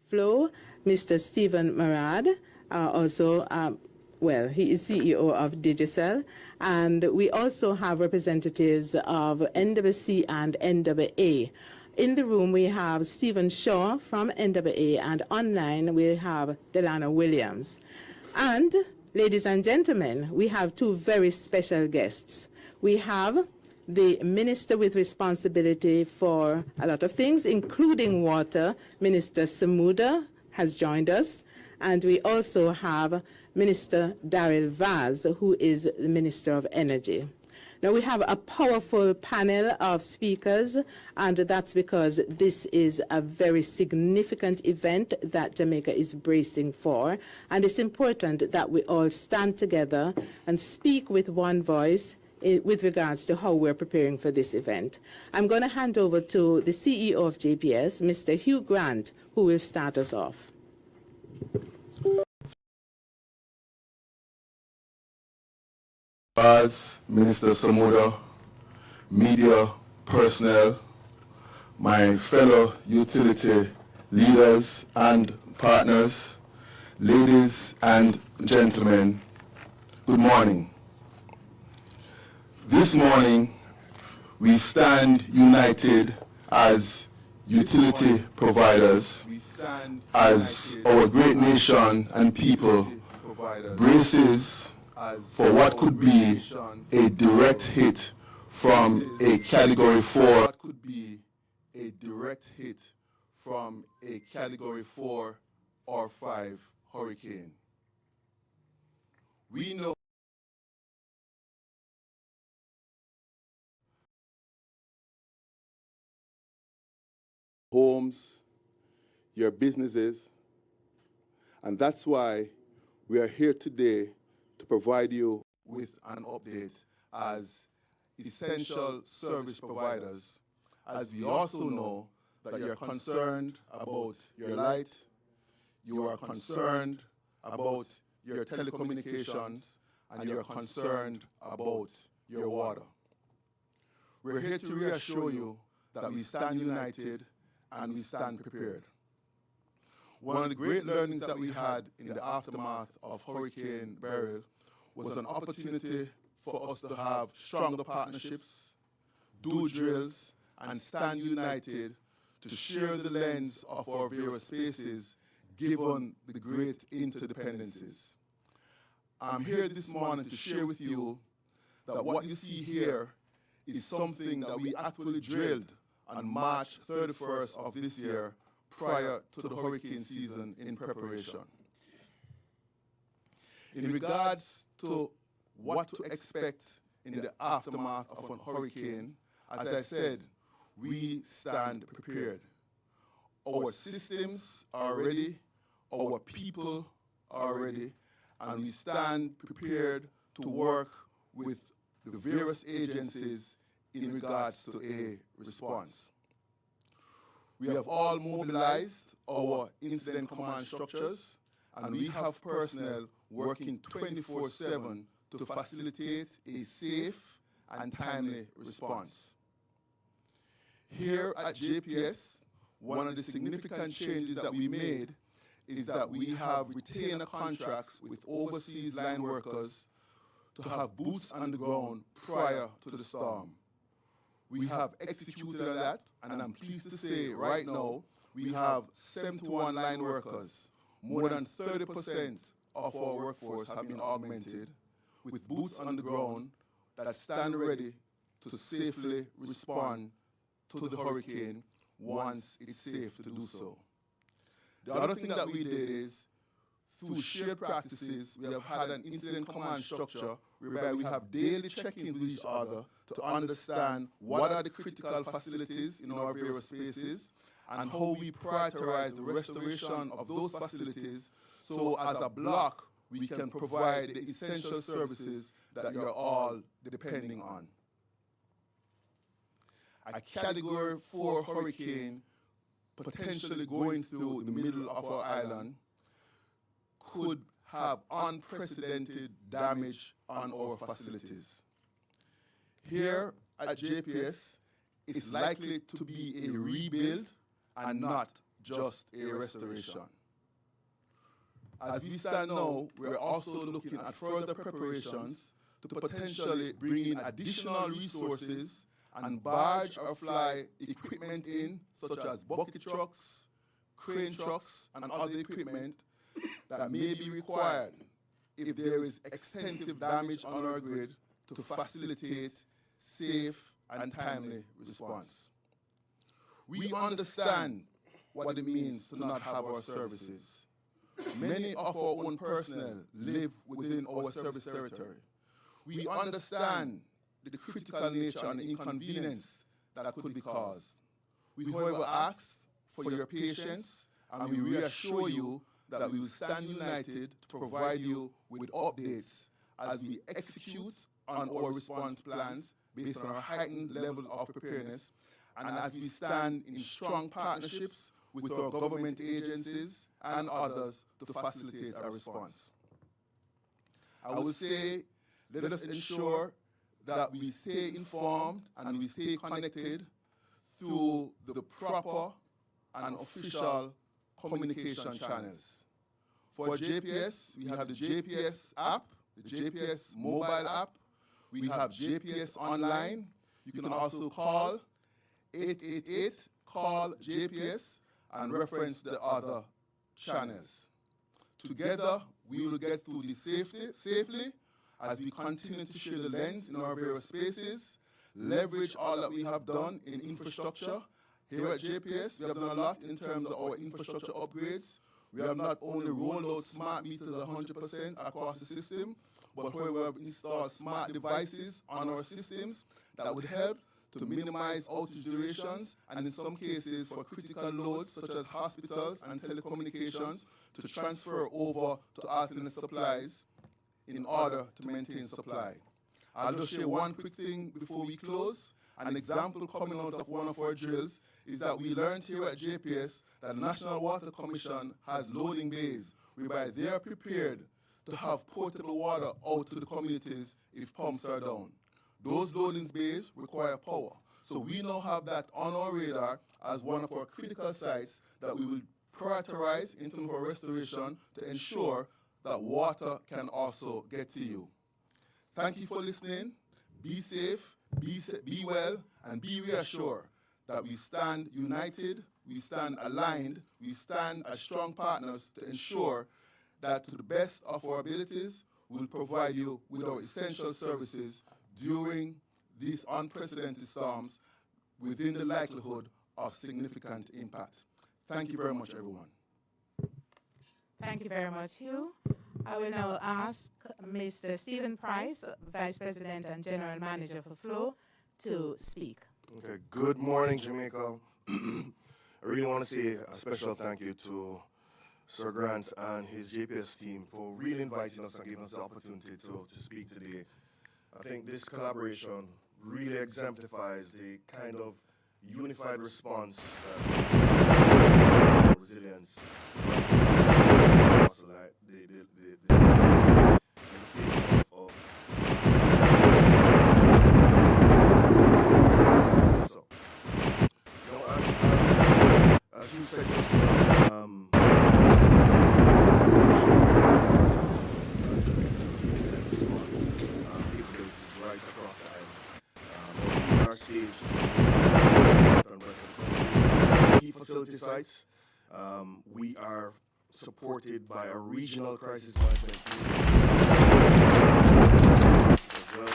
Flow, Mr. Stephen Marad, he is CEO of Digicel, and we also have representatives of NWC and NWA. In the room, we have Stephen Shaw from NWA, and online we have Delana Williams. And, ladies and gentlemen, we have two very special guests. We have the Minister with responsibility for a lot of things, including water, Minister Samuda, has joined us. And we also have Minister Daryl Vaz, who is the Minister of Energy. Now, we have a powerful panel of speakers, and that's because this is a very significant event that Jamaica is bracing for. And it's important that we all stand together and speak with one voice with regards to how we're preparing for this event. I'm going to hand over to the CEO of JPS, Mr. Hugh Grant, who will start us off. As Minister Samuda, media personnel, my fellow utility leaders and partners, ladies and gentlemen, good morning. This morning, we stand united as utility providers, as our great nation and people braces for what could be a direct hit from a Category 4 or 5 hurricane. We know homes, your businesses, and that's why we are here today to provide you with an update as essential service providers, as we also know that you're concerned about your light, you are concerned about your telecommunications, and you're concerned about your water. We're here to reassure you that we stand united and we stand prepared. One of the great learnings that we had in the aftermath of Hurricane Beryl was an opportunity for us to have stronger partnerships, do drills, and stand united to share the lens of our various spaces given the great interdependencies. I'm here this morning to share with you that what you see here is something that we actually drilled on March 31st of this year prior to the hurricane season in preparation. In regards to what to expect in the aftermath of a hurricane, as I said, we stand prepared. Our systems are ready, our people are ready, and we stand prepared to work with the various agencies in regards to a response. We have all mobilized our incident command structures, and we have personnel working 24/7 to facilitate a safe and timely response. Here at JPS, one of the significant changes that we made is that we have retained contracts with overseas line workers to have boots on the ground prior to the storm. We have executed that, and I'm pleased to say right now we have 71 line workers. More than 30% of our workforce have been augmented with boots on the ground that stand ready to safely respond to the hurricane once it's safe to do so. The other thing that we did is, through shared practices, we have had an incident command structure whereby we have daily check-ins with each other to understand what are the critical facilities in our various spaces and how we prioritize the restoration of those facilities so as a block we can provide the essential services that you're all depending on. A Category 4 hurricane potentially going through the middle of our island could have unprecedented damage on our facilities. Here at JPS, it's likely to be a rebuild and not just a restoration. As we stand now, we're also looking at further preparations to potentially bring in additional resources and barge or fly equipment in, such as bucket trucks, crane trucks, and other equipment that may be required if there is extensive damage on our grid to facilitate safe and timely response. We understand what it means to not have our services. Many of our own personnel live within our service territory. We understand the critical nature and the inconvenience that could be caused. We, however, ask for your patience, and we reassure you that we will stand united to provide you with updates as we execute on our response plans based on our heightened level of preparedness, and as we stand in strong partnerships with our government agencies and others to facilitate our response. I will say, let us ensure that we stay informed and we stay connected through the proper and official communication channels. For JPS, we have the JPS app, the JPS mobile app. We have JPS online. You can also call 888-CALL-JPS and reference the other channels. Together, we will get through this safely as we continue to share the lens in our various spaces, leverage all that we have done in infrastructure. Here at JPS, we have done a lot in terms of our infrastructure upgrades. We have not only rolled out smart meters 100% across the system, but where we have installed smart devices on our systems that would help to minimize outage durations, and in some cases for critical loads such as hospitals and telecommunications to transfer over to alternate supplies in order to maintain supply. I'll just share one quick thing before we close. An example coming out of one of our drills is that we learned here at JPS that the National Water Commission has loading bays whereby they are prepared to have potable water out to the communities if pumps are down. Those loading bays require power. So we now have that on our radar as one of our critical sites that we will prioritize in terms of our restoration to ensure that water can also get to you. Thank you for listening. Be safe, be well, and be reassured that we stand united, we stand aligned, we stand as strong partners to ensure that to the best of our abilities, we will provide you with our essential services during these unprecedented storms within the likelihood of significant impact. Thank you very much, everyone. Thank you very much, Hugh. I will now ask Mr. Stephen Price, Vice President and General Manager for Flow, to speak. Okay, good morning, Jamaica. I really want to say a special thank you to Sir Grant and his JPS team for really inviting us and giving us the opportunity to speak today. I think this collaboration really exemplifies the kind of unified response that resilience like the of so, you know, as you said just capabilities right across the island. Our stage key facility sites. We are supported by a regional crisis management team as well.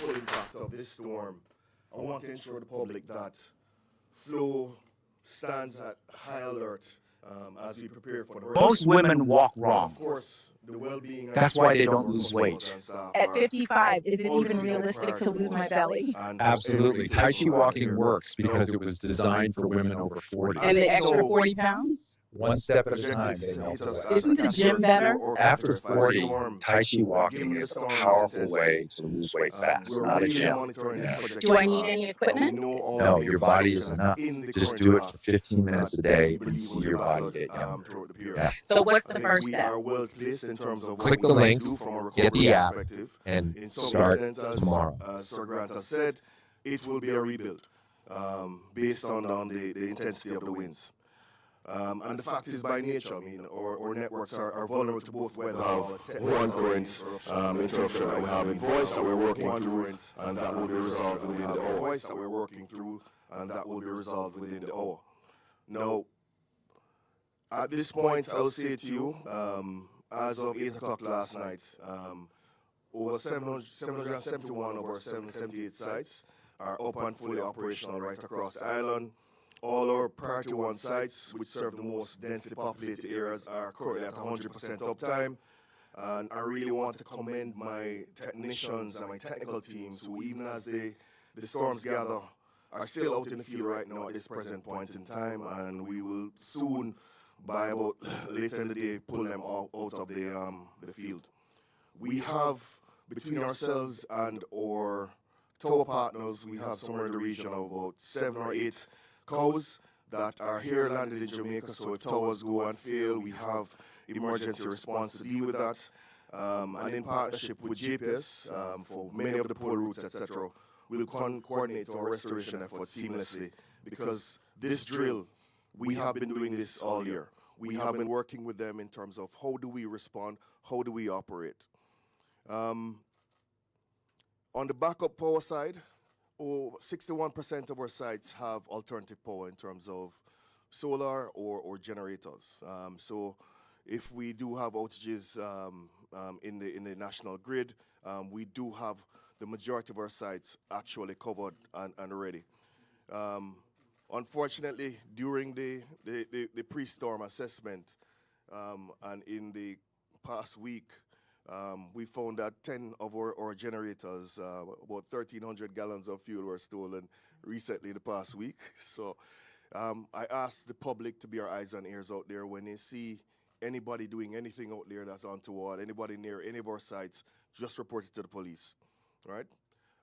For the full impact of this storm, I want to ensure the public that Flow stands at high alert as we prepare for the Most women walk wrong. Of course, the well-being. That's why they don't lose weight. At 55, is it even realistic to lose my belly? Absolutely. Tai Chi walking works because it was designed for women over 40. And the extra 40 pounds? one step at a Project time, it they to melt hit us away. as a Isn't the catcher gym better? or After catastrophe, 40, storm. Tai Chi Given walking the is a storms powerful intensity. way to lose weight fast, We're not a really gym. monitoring this project. Do I need any We equipment? know all No, the your body is information enough. that's in the Just current do it path for 15 minutes that a day we and believe see will be your body battled, get younger. throughout the period. Yeah. So what's I the think first we step? are well placed in terms of Click what the we link, can do from a get recovery the app, perspective. and In some start incidents, tomorrow. as Sir Grant has said, it will be a rebuild based on the intensity of the winds. And the fact is, by nature, I mean, our networks are vulnerable to both weather of one current interruption that we have in voice that we're working through, and that will be resolved within the hour. Voice that we're working through, and that will be resolved within the hour. Now, at this point, I will say to you, as of 8 o'clock last night, over 771 of our 778 sites are up and fully operational right across the island. All our Priority 1 sites, which serve the most densely populated areas, are currently at 100% uptime. And I really want to commend my technicians and my technical teams who, even as the storms gather, are still out in the field right now at this present point in time. And we will soon, by about later in the day, pull them out of the field. We have, between ourselves and our tower partners, we have somewhere in the region of about 7 or 8 cows that are here landed in Jamaica. So if towers go and fail, we have emergency response to deal with that. And in partnership with JPS, for many of the pull routes, etc., we'll coordinate our restoration efforts seamlessly, because this drill, we have been doing this all year. We have been working with them in terms of how do we respond, how do we operate. On the backup power side, 61% of our sites have alternative power in terms of solar or generators. So if we do have outages in the national grid, we do have the majority of our sites actually covered and ready. Unfortunately, during the pre-storm assessment and in the past week, we found that 10 of our generators, about 1,300 gallons of fuel, were stolen recently in the past week. So I asked the public to be our eyes and ears out there when they see anybody doing anything out there that's untoward, anybody near any of our sites, just report it to the police, right?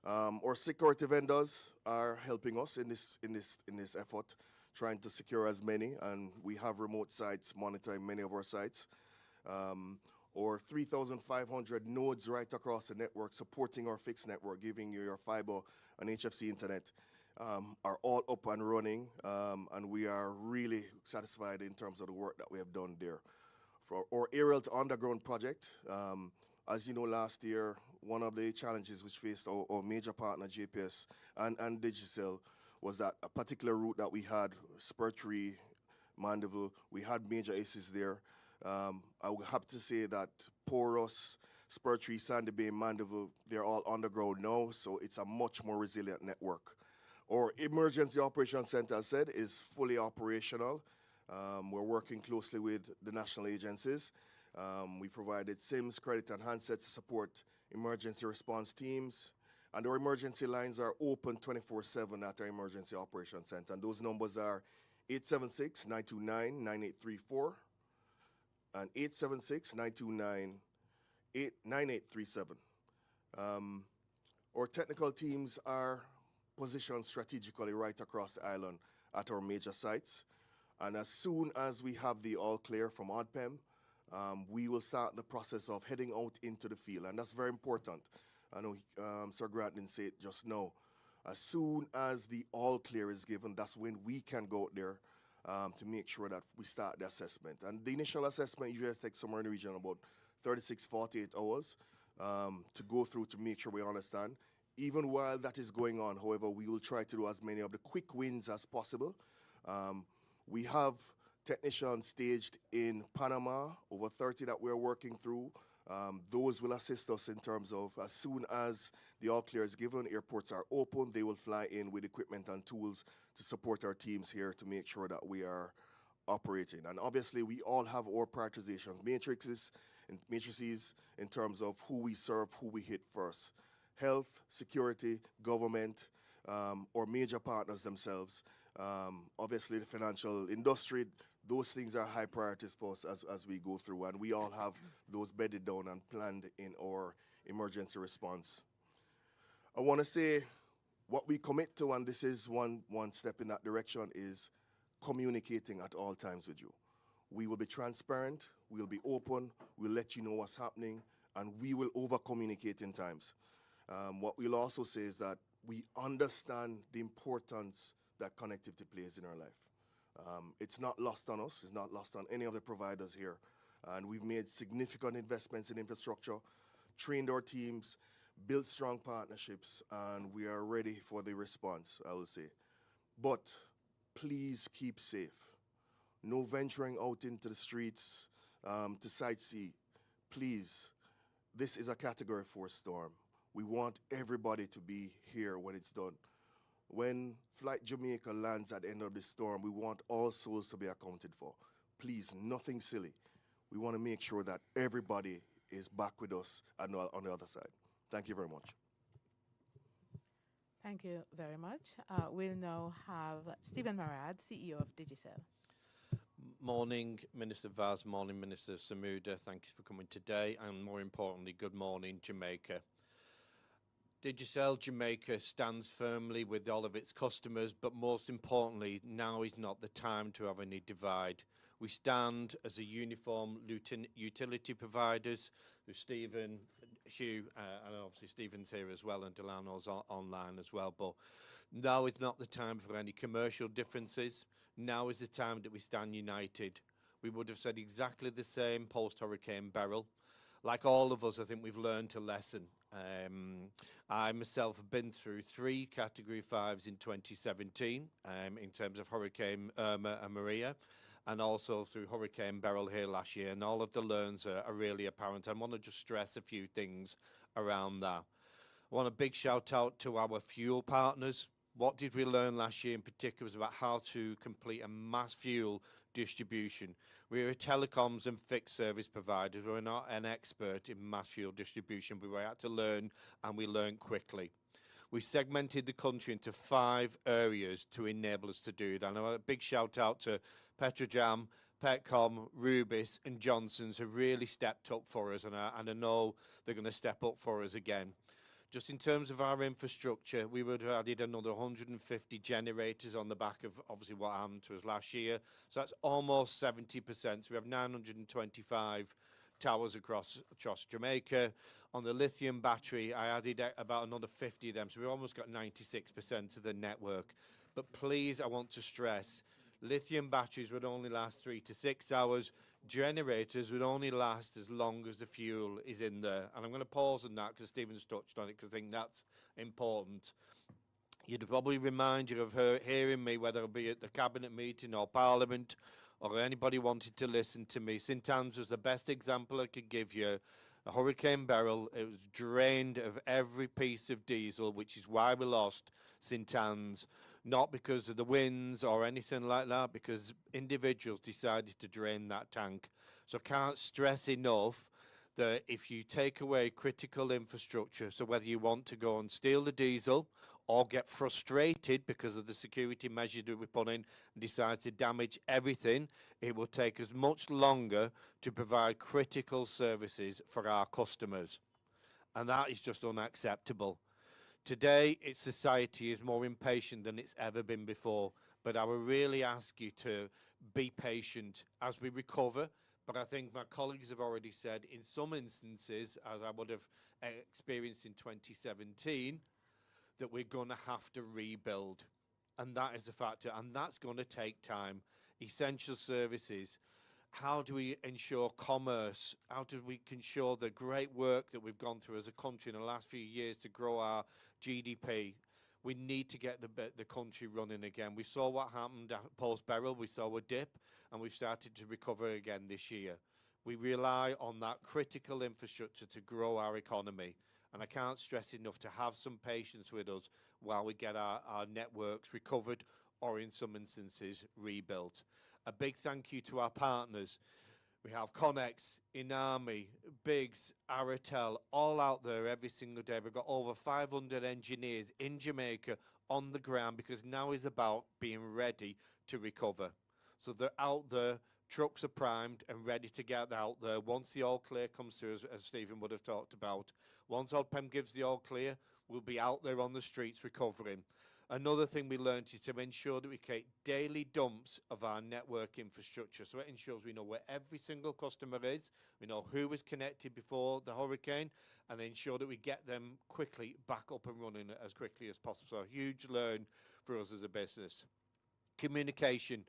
Our security vendors are helping us in this effort, trying to secure as many, and we have remote sites monitoring many of our sites. Or 3,500 nodes right across the network supporting our fixed network, giving you your fiber and HFC internet, are all up and running, and we are really satisfied in terms of the work that we have done there. For our aerial to underground project, as you know, last year, one of the challenges which faced our major partner, JPS and Digicel, was that a particular route that we had, Spur Tree, Mandeville, we had major issues there. I would have to say that Porous, Spur Tree, Sandy Bay, Mandeville, they're all underground now, so it's a much more resilient network. Our Emergency Operations Center, as I said, is fully operational. We're working closely with the national agencies. We provided SIMs, credit, and handsets to support emergency response teams. And our emergency lines are open 24/7 at our Emergency Operations Center. And those numbers are 876-929-9834 and 876-929-9837. Our technical teams are positioned strategically right across the island at our major sites. And as soon as we have the all clear from ODPEM, we will start the process of heading out into the field. And that's very important. I know Sir Grant didn't say it just now. As soon as the all clear is given, that's when we can go out there to make sure that we start the assessment. And the initial assessment usually takes somewhere in the region of about 36, 48 hours to go through to make sure we understand. Even while that is going on, however, we will try to do as many of the quick wins as possible. We have technicians staged in Panama, over 30 that we're working through. Those will assist us in terms of as soon as the all clear is given, airports are open, they will fly in with equipment and tools to support our teams here to make sure that we are operating. And obviously, we all have our prioritizations, matrices in terms of who we serve, who we hit first. Health, security, government, or major partners themselves. Obviously, the financial industry, those things are high priorities for us as we go through, and we all have those bedded down and planned in our emergency response. I want to say what we commit to, and this is one step in that direction, is communicating at all times with you. We will be transparent, we'll be open, we'll let you know what's happening, and we will over-communicate in times. What we'll also say is that we understand the importance that connectivity plays in our life. It's not lost on us, it's not lost on any of the providers here. And we've made significant investments in infrastructure, trained our teams, built strong partnerships, and we are ready for the response, I will say. But please keep safe. No venturing out into the streets to sightsee. Please, this is a Category 4 storm. We want everybody to be here when it's done. When Flight Jamaica lands at the end of the storm, we want all souls to be accounted for. Please, nothing silly. We want to make sure that everybody is back with us on the other side. Thank you very much. Thank you very much. We'll now have Stephen Marad, CEO of Digicel. Morning, Minister Vaz. Morning, Minister Samuda. Thank you for coming today. And more importantly, good morning, Jamaica. Digicel Jamaica stands firmly with all of its customers, but most importantly, now is not the time to have any divide. We stand as a uniform utility providers. There's Stephen, Hugh, and obviously Stephen's here as well, and Delano's online as well. But now is not the time for any commercial differences. Now is the time that we stand united. We would have said exactly the same post-Hurricane Beryl. Like all of us, I think we've learned a lesson. I myself have been through 3 Category 5s in 2017 in terms of Hurricane Irma and Maria, and also through Hurricane Beryl here last year, and all of the learns are really apparent. I want to just stress a few things around that. I want a big shout out to our fuel partners. What did we learn last year in particular was about how to complete a mass fuel distribution. We're a telecoms and fixed service provider. We're not an expert in mass fuel distribution, but we had to learn, and we learned quickly. We segmented the country into 5 areas to enable us to do that. And a big shout out to Petrojam, Petcom, Rubis and Johnson's who really stepped up for us, and I know they're going to step up for us again. Just in terms of our infrastructure, we would have added another 150 generators on the back of obviously what happened to us last year. So that's almost 70%. So we have 925 towers across Jamaica. On the lithium battery, I added about another 50 of them. So we've almost got 96% of the network. But please, I want to stress, lithium batteries would only last 3 to 6 hours. Generators would only last as long as the fuel is in there. And I'm going to pause on that because Stephen's touched on it, because I think that's important. You'd probably remind you of hearing me, whether it be at the cabinet meeting or parliament, or anybody wanted to listen to me. St. Anne's was the best example I could give you. A Hurricane Beryl, it was drained of every piece of diesel, which is why we lost St. Anne's. Not because of the winds or anything like that, because individuals decided to drain that tank. So I can't stress enough that if you take away critical infrastructure, so whether you want to go and steal the diesel or get frustrated because of the security measures that we put in and decide to damage everything, it will take us much longer to provide critical services for our customers. And that is just unacceptable. Today, society is more impatient than it's ever been before, but I will really ask you to be patient as we recover. But I think my colleagues have already said, in some instances, as I would have experienced in 2017, that we're going to have to rebuild. And that is a factor, and that's going to take time. Essential services. How do we ensure commerce? How do we ensure the great work that we've gone through as a country in the last few years to grow our GDP? We need to get the country running again. We saw what happened post-Beryl. We saw a dip, and we've started to recover again this year. We rely on that critical infrastructure to grow our economy. And I can't stress enough to have some patience with us while we get our networks recovered, or in some instances, rebuilt. A big thank you to our partners. We have Connex, Inami, Biggs, Aratel, all out there every single day. We've got over 500 engineers in Jamaica on the ground, because now is about being ready to recover. So they're out there, trucks are primed and ready to get out there. Once the all clear comes through, as Stephen would have talked about, once ODPEM gives the all clear, we'll be out there on the streets recovering. Another thing we learned is to ensure that we create daily dumps of our network infrastructure. So it ensures we know where every single customer is, we know who was connected before the hurricane, and ensure that we get them quickly back up and running as quickly as possible. So a huge learn for us as a business. Communication,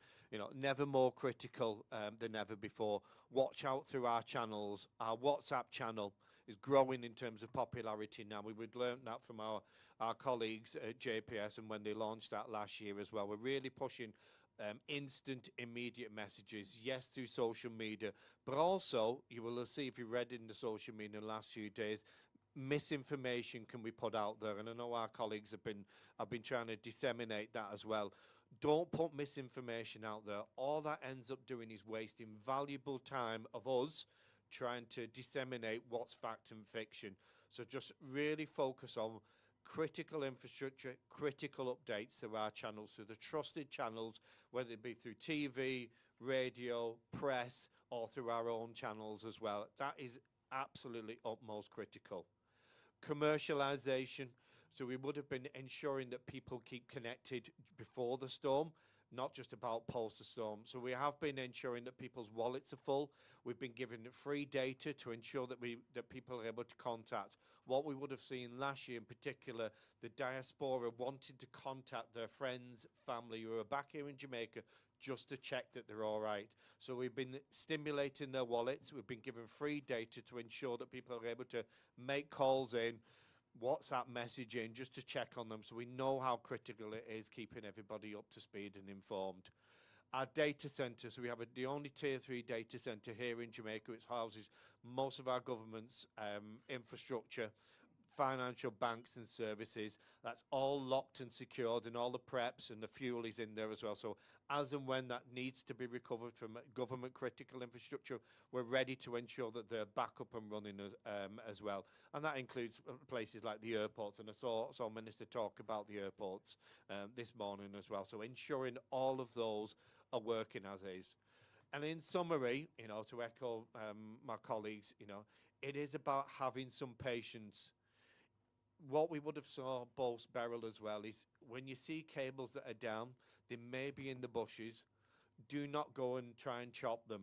never more critical than ever before. Watch out through our channels. Our WhatsApp channel is growing in terms of popularity now. We would learn that from our colleagues at JPS, and when they launched that last year as well. We're really pushing instant, immediate messages, yes, through social media, but also, you will see if you read in the social media in the last few days, misinformation can be put out there, and I know our colleagues have been trying to disseminate that as well. Don't put misinformation out there. All that ends up doing is wasting valuable time of us trying to disseminate what's fact and fiction. So just really focus on critical infrastructure, critical updates through our channels, through the trusted channels, whether it be through TV, radio, press, or through our own channels as well. That is absolutely utmost critical. Commercialization. So we would have been ensuring that people keep connected before the storm, not just about post the storm. So we have been ensuring that people's wallets are full. We've been giving free data to ensure that people are able to contact. What we would have seen last year in particular, the diaspora wanted to contact their friends, family who are back here in Jamaica just to check that they're all right. So we've been stimulating their wallets. We've been giving free data to ensure that people are able to make calls in, WhatsApp messaging, just to check on them, so we know how critical it is keeping everybody up to speed and informed. Our data centres, we have the only Tier 3 data centre here in Jamaica, which houses most of our government's infrastructure, financial banks and services. That's all locked and secured, and all the preps and the fuel is in there as well. So as and when that needs to be recovered from government critical infrastructure, we're ready to ensure that they're back up and running as well. And that includes places like the airports, and I saw Minister talk about the airports this morning as well. So ensuring all of those are working as is. And in summary, to echo my colleagues, it is about having some patience. What we would have saw Bols Beryl as well is when you see cables that are down, they may be in the bushes. Do not go and try and chop them.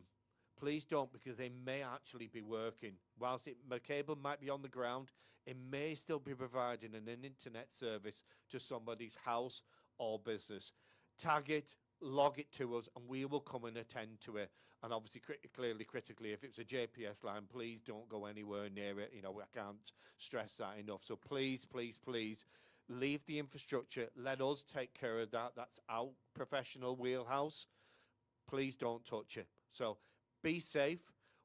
Please don't, because they may actually be working. Whilst the cable might be on the ground, it may still be providing an internet service to somebody's house or business. Tag it, log it to us, and we will come and attend to it. And obviously, critically, if it's a JPS line, please don't go anywhere near it. I can't stress that enough. So please, please, please, leave the infrastructure. Let us take care of that. That's our professional wheelhouse. Please don't touch it. So be safe.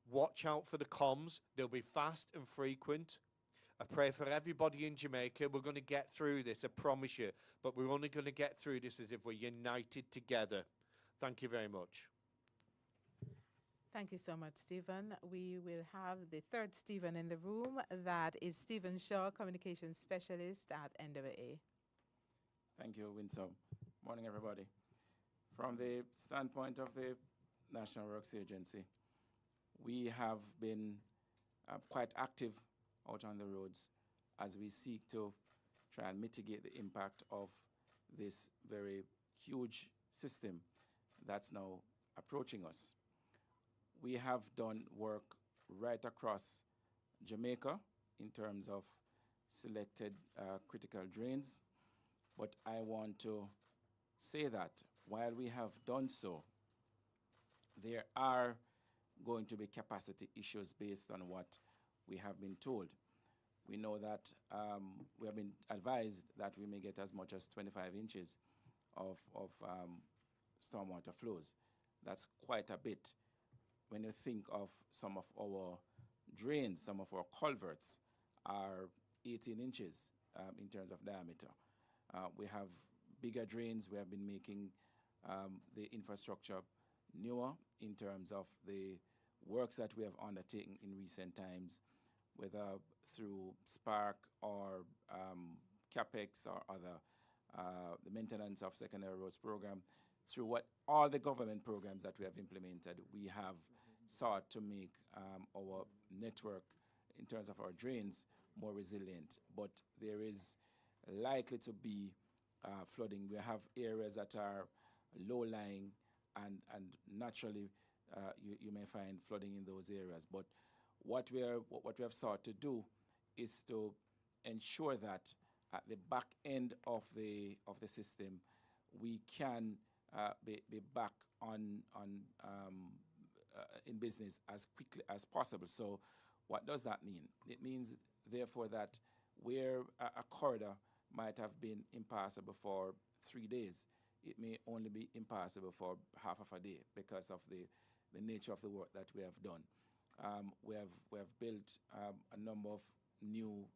Watch out for the comms. They'll be fast and frequent. I pray for everybody in Jamaica. We're going to get through this, I promise you. But we're only going to get through this as if we're united together. Thank you very much. Thank you so much, Stephen. We will have the third Stephen in the room. That is Stephen Shaw, Communications Specialist at NWA. Thank you, Winsome. Morning, everybody. From the standpoint of the National Works Agency, we have been quite active out on the roads as we seek to try and mitigate the impact of this very huge system that's now approaching us. We have done work right across Jamaica in terms of selected critical drains, but I want to say that while we have done so, there are going to be capacity issues based on what we have been told. We know that we have been advised that we may get as much as 25 inches of stormwater flows. That's quite a bit. When you think of some of our drains, some of our culverts are 18 inches in terms of diameter. We have bigger drains. We have been making the infrastructure newer in terms of the works that we have undertaken in recent times, whether through Spark or CAPEX or other the maintenance of secondary roads program, through what all the government programs that we have implemented, we have sought to make our network in terms of our drains more resilient. But there is likely to be flooding. We have areas that are low-lying, and naturally you may find flooding in those areas. But what we have sought to do is to ensure that at the back end of the system, we can be back on in business as quickly as possible. So what does that mean? It means, therefore, that where a corridor might have been impassable for 3 days, it may only be impassable for half of a day because of the nature of the work that we have done. We have built a number of new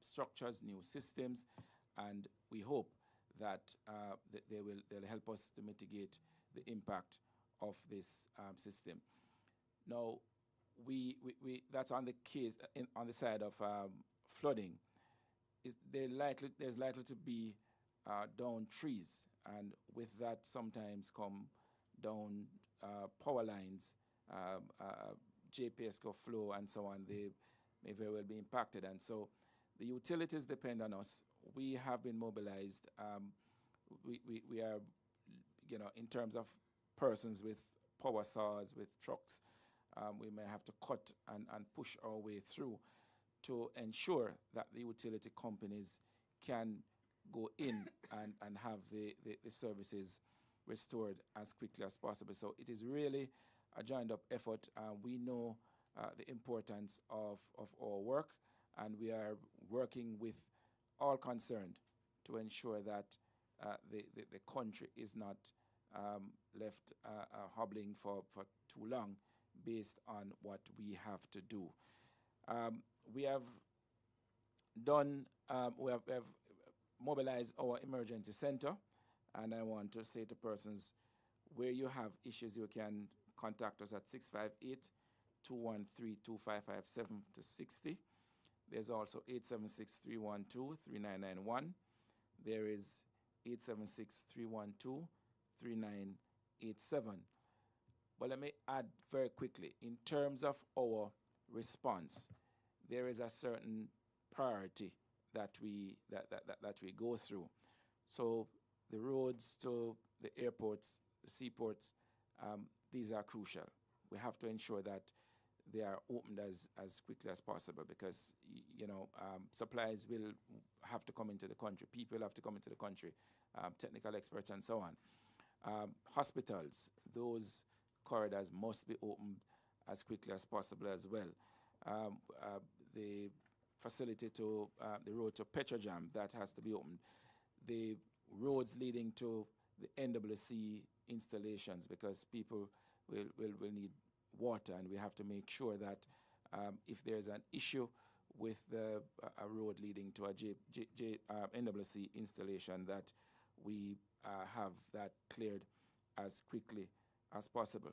structures, new systems, and we hope that they'll help us to mitigate the impact of this system. Now, that's on the case on the side of flooding. There's likely to be down trees, and with that sometimes come down power lines, JPSCO flow, and so on. They may very well be impacted, and so the utilities depend on us. We have been mobilized. We are, in terms of persons with power saws, with trucks, we may have to cut and push our way through to ensure that the utility companies can go in and have the services restored as quickly as possible. So it is really a joined up effort. We know the importance of our work, and we are working with all concerned to ensure that the country is not left hobbling for too long based on what we have to do. We have mobilized our emergency center, and I want to say to persons, where you have issues, you can contact us at 658-213-2557-60. There's also 876-312-3991. There is 876-312-3987. But let me add very quickly, in terms of our response, there is a certain priority that we go through. So the roads to the airports, the seaports, these are crucial. We have to ensure that they are opened as quickly as possible, because supplies will have to come into the country, people have to come into the country, technical experts and so on. Hospitals, those corridors must be opened as quickly as possible as well. The facility to the road to Petrojam, that has to be opened. The roads leading to the NWC installations, because people will need water, and we have to make sure that if there's an issue with a road leading to a NWC installation, that we have that cleared as quickly as possible.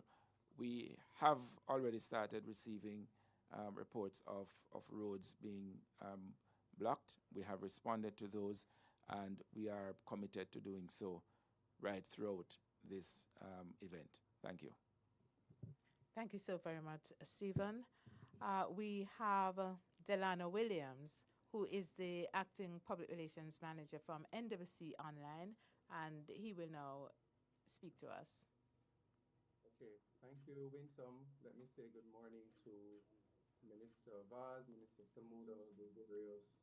We have already started receiving reports of roads being blocked. We have responded to those, and we are committed to doing so right throughout this event. Thank you. Thank you so very much, Stephen. We have Delano Williams, who is the Acting Public Relations Manager from NWC Online, and he will now speak to us. Okay, thank you, Winsome. Let me say good morning to Minister Vaz, Minister Samuda, the various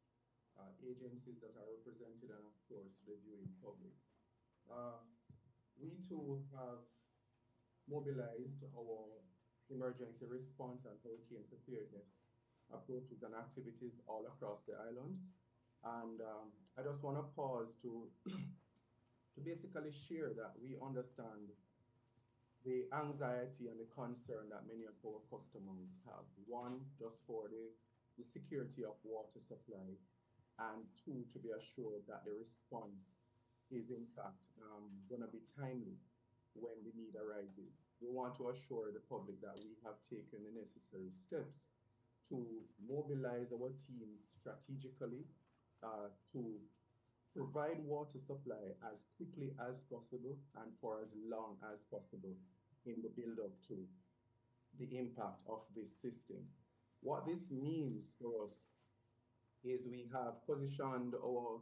agencies that are represented, and of course the viewing public. We too have mobilized our emergency response and hurricane preparedness approaches and activities all across the island. And I just want to pause to basically share that we understand the anxiety and the concern that many of our customers have. One, just for the security of water supply, and two, to be assured that the response is in fact going to be timely when the need arises. We want to assure the public that we have taken the necessary steps to mobilize our teams strategically to provide water supply as quickly as possible and for as long as possible in the build-up to the impact of this system. What this means for us is we have positioned our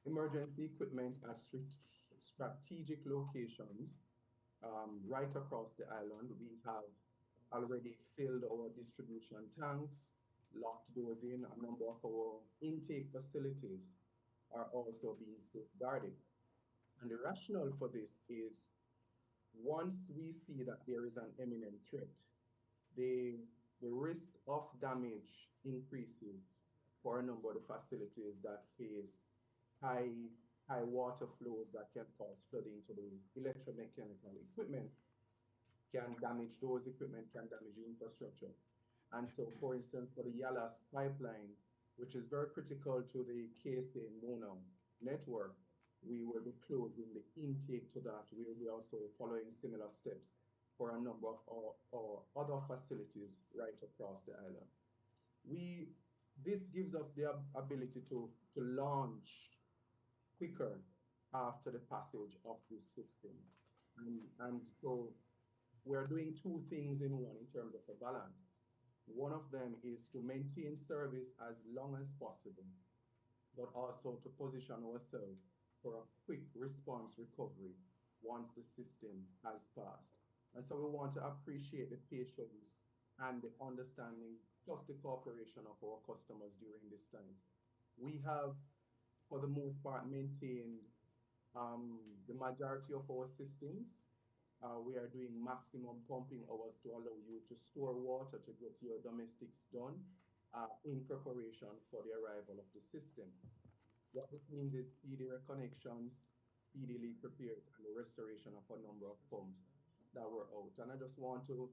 emergency equipment at strategic locations right across the island. We have already filled our distribution tanks, locked those in. A number of our intake facilities are also being safeguarded. And the rationale for this is once we see that there is an imminent threat, the risk of damage increases for a number of the facilities that face high water flows that can cause flooding to the electromechanical equipment, can damage those equipment, can damage the infrastructure. And so, for instance, for the Yalas pipeline, which is very critical to the KSA-Mona network, we will be closing the intake to that. We will be also following similar steps for a number of our other facilities right across the island. This gives us the ability to launch quicker after the passage of this system. And so we're doing two things in one in terms of a balance. One of them is to maintain service as long as possible, but also to position ourselves for a quick response recovery once the system has passed. And so we want to appreciate the patience and the understanding, plus the cooperation of our customers during this time. We have, for the most part, maintained the majority of our systems. We are doing maximum pumping hours to allow you to store water to get your domestics done in preparation for the arrival of the system. What this means is speedy reconnections, speedy leak repairs, and the restoration of a number of pumps that were out. And I just want to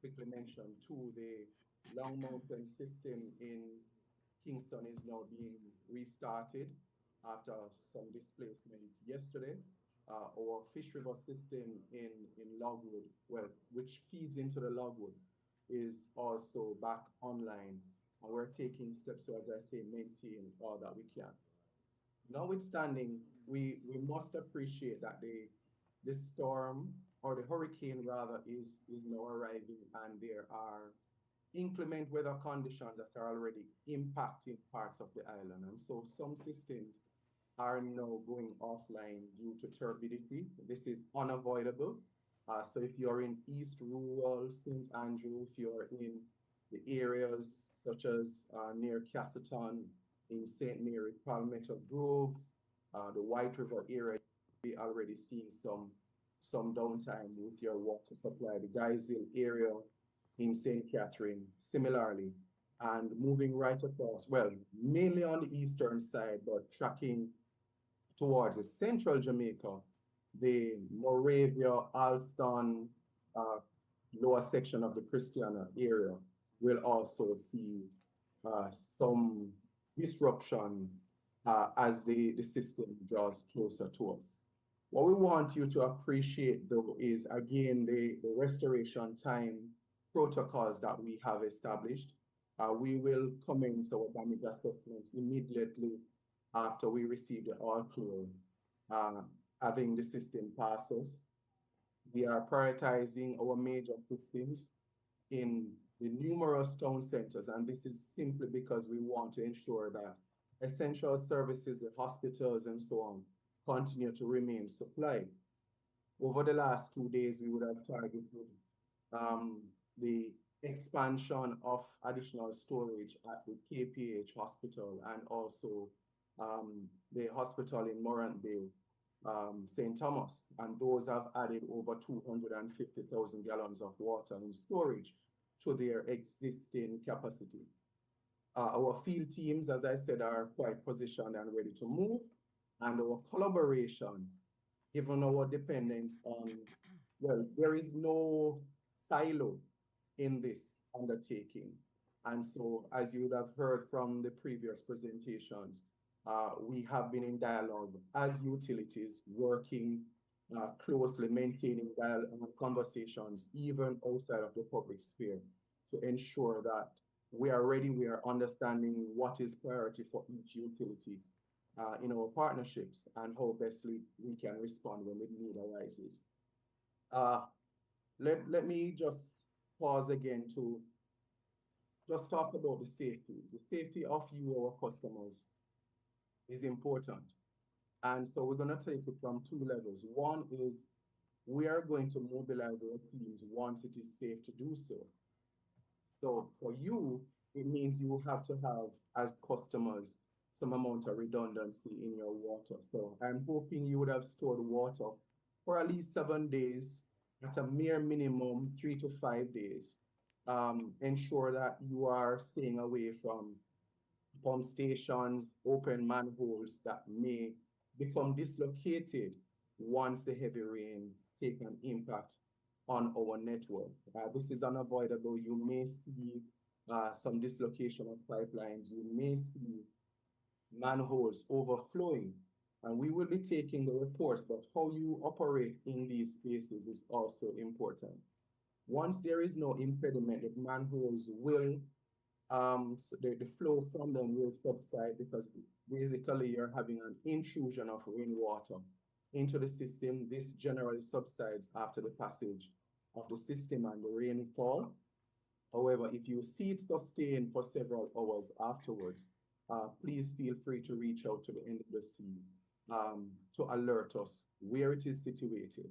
quickly mention too, the Long Mountain system in Kingston is now being restarted after some displacement yesterday. Our Fish River system in Logwood, well, which feeds into the Logwood, is also back online. And we're taking steps to, as I say, maintain all that we can. Notwithstanding, we must appreciate that the storm, or the hurricane rather, is now arriving, and there are inclement weather conditions that are already impacting parts of the island. And so some systems are now going offline due to turbidity. This is unavoidable. So if you're in East Rural, St. Andrew, if you're in the areas such as near Castleton, in St. Mary, Palmetto Grove, the White River area, we already seeing some downtime with your water supply. The Guysville area in St. Catherine, similarly, and moving right across, well, mainly on the eastern side, but tracking towards the central Jamaica, the Moravia, Alston, lower section of the Christiana area will also see some disruption as the system draws closer to us. What we want you to appreciate, though, is again the restoration time protocols that we have established. We will commence our damage assessment immediately after we receive the all clear, having the system pass us. We are prioritizing our major systems in the numerous town centers, and this is simply because we want to ensure that essential services, the hospitals and so on, continue to remain supplied. Over the last 2 days, we would have targeted the expansion of additional storage at the KPH hospital and also the hospital in Morant Bay, St. Thomas, and those have added over 250,000 gallons of water in storage to their existing capacity. Our field teams, as I said, are quite positioned and ready to move, and our collaboration, given our dependence on, well, there is no silo in this undertaking. And so, as you would have heard from the previous presentations, we have been in dialogue as utilities, working closely, maintaining conversations, even outside of the public sphere, to ensure that we are ready, we are understanding what is priority for each utility in our partnerships and how best we can respond when the need arises. Let me just pause again to just talk about the safety. The safety of you, our customers, is important. And so we're going to take it from two levels. One is we are going to mobilize our teams once it is safe to do so. So for you, it means you have to have, as customers, some amount of redundancy in your water. So I'm hoping you would have stored water for at least 7 days, at a mere minimum 3 to 5 days. Ensure that you are staying away from pump stations, open manholes that may become dislocated once the heavy rains take an impact on our network. This is unavoidable. You may see some dislocation of pipelines. You may see manholes overflowing, and we will be taking the reports, but how you operate in these spaces is also important. Once there is no impediment, the manholes will, the flow from them will subside, because basically you're having an intrusion of rainwater into the system. This generally subsides after the passage of the system and the rainfall. However, if you see it sustain for several hours afterwards, please feel free to reach out to the NWC to alert us where it is situated.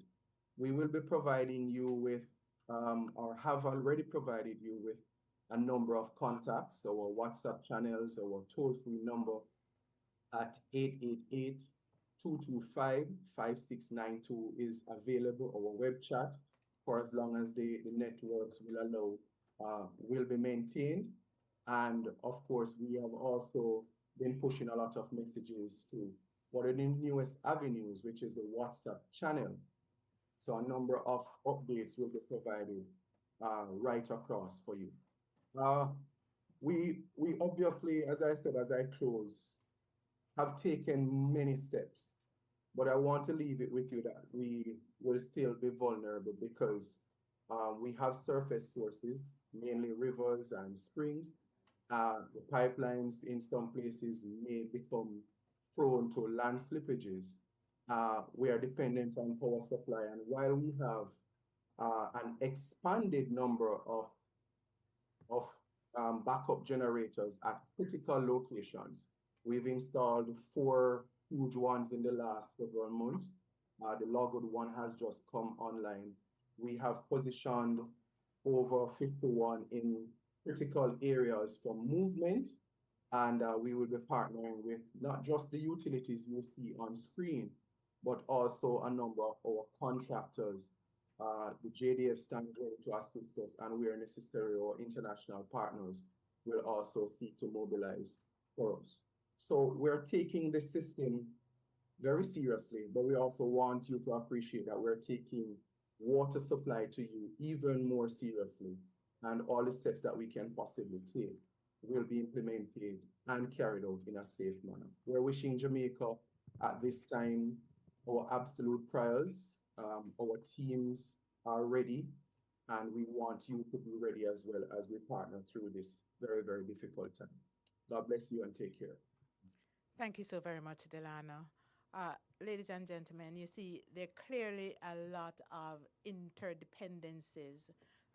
We will be providing you with, or have already provided you with, a number of contacts, our WhatsApp channels, our toll-free number at 888-225-5692 is available. Our web chat, for as long as the networks will allow, will be maintained. And of course, we have also been pushing a lot of messages to what are the newest avenues, which is the WhatsApp channel. So a number of updates will be provided right across for you. We obviously, as I said, as I close, have taken many steps, but I want to leave it with you that we will still be vulnerable because we have surface sources, mainly rivers and springs. The pipelines in some places may become prone to land slippages. We are dependent on power supply, and while we have an expanded number of backup generators at critical locations, we've installed 4 huge ones in the last several months. The Logwood one has just come online. We have positioned over 51 in critical areas for movement, and we will be partnering with not just the utilities you see on screen, but also a number of our contractors. The JDF stands ready to assist us, and where necessary, our international partners will also seek to mobilize for us. So we're taking the system very seriously, but we also want you to appreciate that we're taking water supply to you even more seriously, and all the steps that we can possibly take will be implemented and carried out in a safe manner. We're wishing Jamaica at this time our absolute prayers. Our teams are ready, and we want you to be ready as well as we partner through this very, very difficult time. God bless you and take care. Thank you so very much, Delano. Ladies and gentlemen, you see, there are clearly a lot of interdependencies